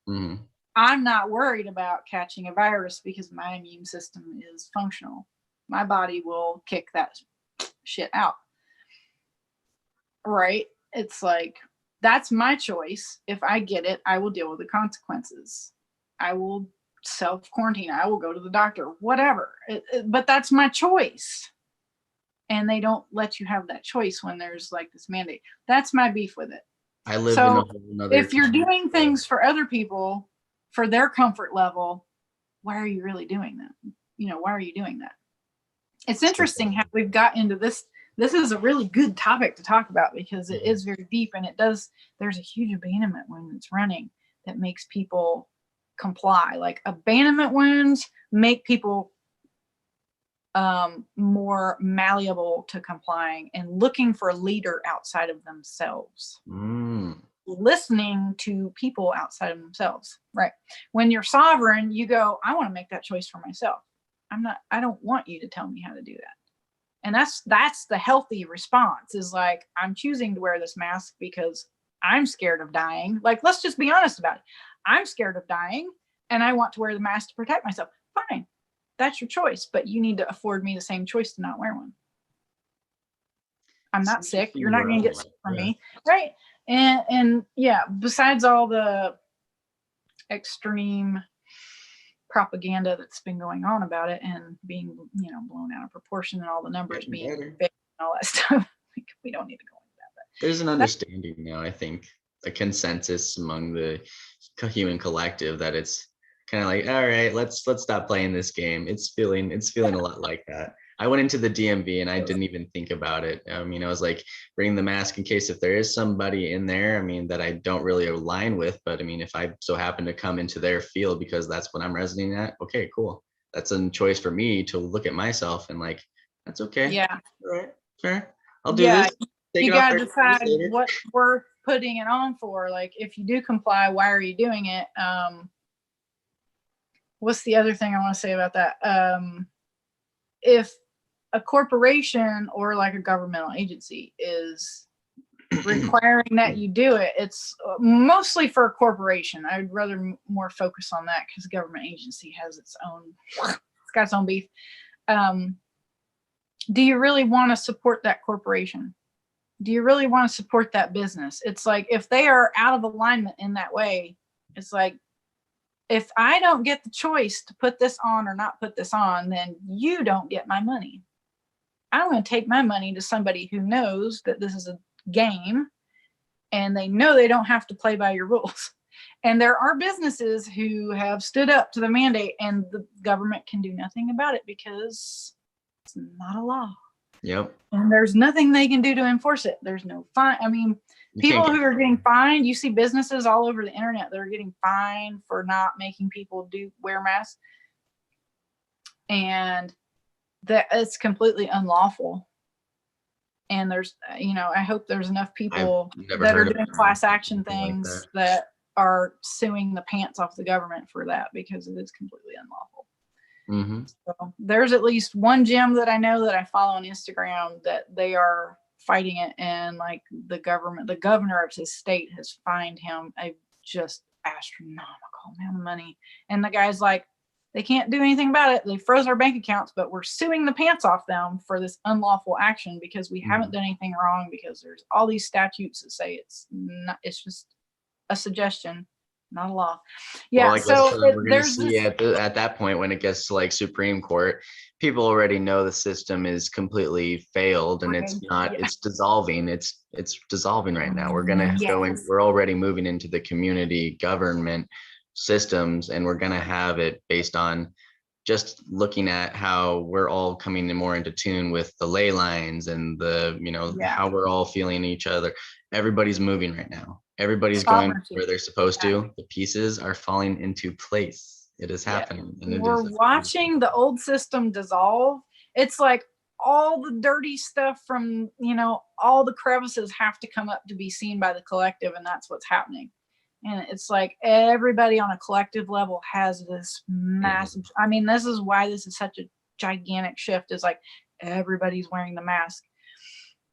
Mm-hmm. I'm not worried about catching a virus because my immune system is functional. My body will kick that shit out. Right? It's like, that's my choice. If I get it, I will deal with the consequences. I will self-quarantine. I will go to the doctor, whatever. But that's my choice. And they don't let you have that choice when there's like this mandate. That's my beef with it. I live so in a whole nother if you're doing things for other people, for their comfort level, why are you really doing that? Why are you doing that? It's interesting how we've got into this. This is a really good topic to talk about because it is very deep, and there's a huge abandonment wound that's running that makes people comply. Like abandonment wounds make people more malleable to complying and looking for a leader outside of themselves. Listening to people outside of themselves, right? When you're sovereign, you go, I want to make that choice for myself. I don't want you to tell me how to do that. And that's the healthy response, is like, I'm choosing to wear this mask because I'm scared of dying. Like, let's just be honest about it. I'm scared of dying and I want to wear the mask to protect myself. Fine. That's your choice, but you need to afford me the same choice to not wear one. I'm not sick. You're not going to get sick from me. Right. And yeah, besides all the extreme propaganda that's been going on about it and being, blown out of proportion and all the numbers being big and all that stuff, we don't need to go into that. But there's an understanding now, I think, a consensus among the human collective that it's kind of like, all right, let's stop playing this game. It's feeling a lot like that. I went into the DMV and I didn't even think about it. I was like, bring the mask in case if there is somebody in there, that I don't really align with. But if I so happen to come into their field because that's what I'm resonating at, okay, cool. That's a choice for me to look at myself and like, That's okay. Yeah. All right. Fair. I'll do Yeah. this. Take You it off got to our decide later. what we're putting it on for. Like, if you do comply, why are you doing it? What's the other thing I want to say about that? If a corporation or like a governmental agency is requiring that you do it, it's mostly for a corporation. I'd rather more focus on that because government agency has its got its own beef. Do you really want to support that corporation? Do you really want to support that business? It's like, if they are out of alignment in that way, it's like, if I don't get the choice to put this on or not put this on, then you don't get my money. I'm going to take my money to somebody who knows that this is a game and they know they don't have to play by your rules. And there are businesses who have stood up to the mandate, and the government can do nothing about it because it's not a law. Yep. And there's nothing they can do to enforce it. There's no fine. I mean, people who are getting fined, you see businesses all over the internet that are getting fined for not making people wear masks. And that it's completely unlawful. And there's, I hope there's enough people that are doing class action things that are suing the pants off the government for that, because it is completely unlawful. Mm-hmm. So there's at least one gym that I know that I follow on Instagram that they are fighting it, and like the governor of his state has fined him a just astronomical amount of money. And the guy's like, they can't do anything about it. They froze our bank accounts, but we're suing the pants off them for this unlawful action because we haven't done anything wrong, because there's all these statutes that say it's just a suggestion, not a law. Yeah. Well, so we're going to see at that point, when it gets to like Supreme Court, people already know the system is completely failed, and it's not, it's dissolving. It's dissolving right now. We're going to go in, we're already moving into the community government systems, and we're going to have it based on just looking at how we're all coming more into tune with the ley lines and the, how we're all feeling each other. Everybody's moving right now. Everybody's going where they're supposed to. The pieces are falling into place. It is happening. And we're watching the old system dissolve. It's like all the dirty stuff from, all the crevices have to come up to be seen by the collective, and that's what's happening. And it's like everybody on a collective level has this massive, this is why this is such a gigantic shift, is like everybody's wearing the mask.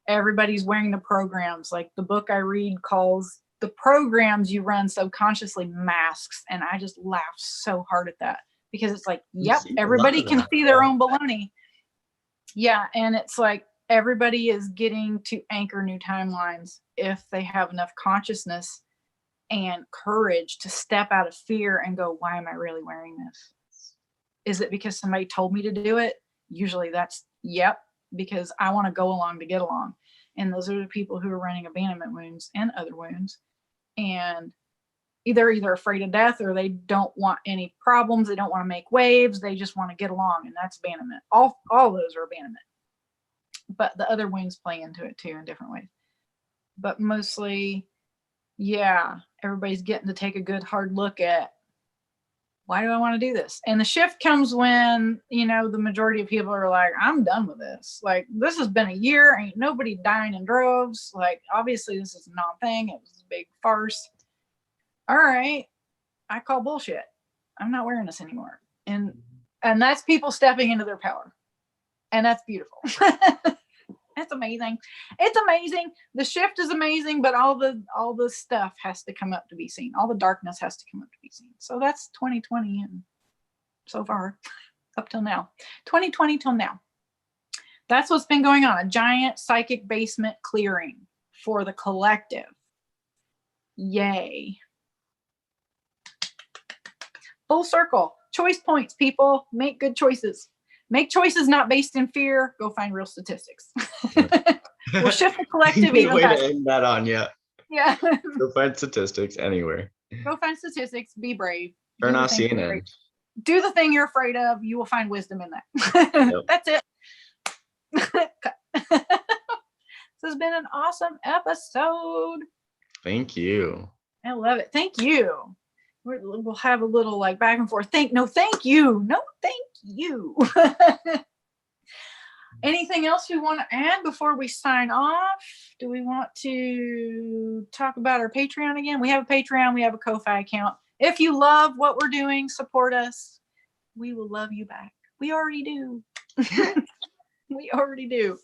Everybody's wearing the programs. Like the book I read calls the programs you run subconsciously masks. And I just laugh so hard at that, because it's like, yep, everybody can see their own baloney. Yeah. And it's like everybody is getting to anchor new timelines if they have enough consciousness and courage to step out of fear and go, why am I really wearing this? Is it because somebody told me to do it? Usually that's, because I want to go along to get along. And those are the people who are running abandonment wounds and other wounds. And either afraid of death, or they don't want any problems. They don't want to make waves. They just want to get along. And that's abandonment. All those are abandonment. But the other wounds play into it too in different ways. But mostly, everybody's getting to take a good hard look at, why do I want to do this? And the shift comes when, the majority of people are like, I'm done with this. Like, this has been a year. Ain't nobody dying in droves. Like, obviously this is a non-thing. It was a big farce. All right. I call bullshit. I'm not wearing this anymore. And that's people stepping into their power. And that's beautiful. That's amazing. It's amazing. The shift is amazing, but all the stuff has to come up to be seen. All the darkness has to come up to be seen. So that's 2020, and so far up till now. 2020 till now. That's what's been going on. A giant psychic basement clearing for the collective. Yay. Full circle. Choice points, people. Make good choices. Make choices not based in fear. Go find real statistics. We'll shift the collective even way faster. to end that on, yeah. Go find statistics anywhere. Go find statistics. Be brave. Turn off CNN. Do the thing you're afraid of. You will find wisdom in that. That's it. This has been an awesome episode. Thank you. I love it. Thank you. We'll have a little like back and forth. Thank you. No, thank you. Anything else we want to add before we sign off? Do we want to talk about our Patreon again? We have a Patreon. We have a Ko-Fi account. If you love what we're doing, support us. We will love you back. We already do. We already do.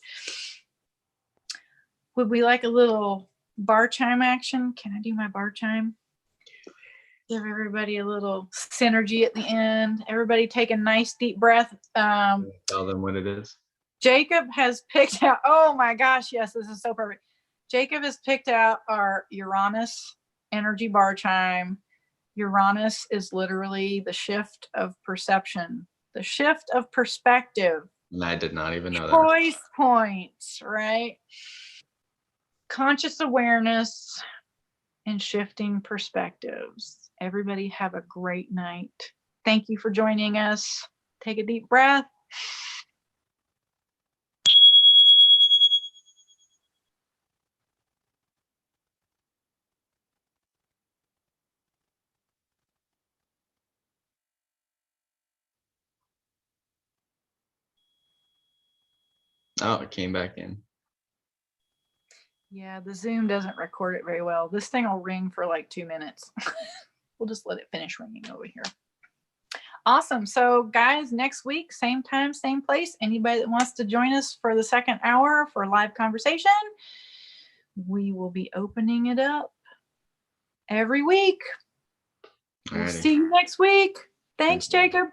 Would we like a little bar chime action? Can I do my bar chime? Give everybody a little synergy at the end. Everybody take a nice deep breath. Tell them what it is. Jacob has picked out, oh my gosh, yes, this is so perfect. Jacob has picked out our Uranus energy bar chime. Uranus is literally the shift of perception, the shift of perspective. And I did not even know that. Choice points, right? Conscious awareness and shifting perspectives. Everybody have a great night. Thank you for joining us. Take a deep breath. Oh, it came back in. Yeah, the Zoom doesn't record it very well. This thing will ring for like 2 minutes. We'll just let it finish ringing over here. Awesome. So guys, next week, same time, same place. Anybody that wants to join us for the second hour for live conversation, we will be opening it up every week. We'll see you next week. Thanks, Jacob.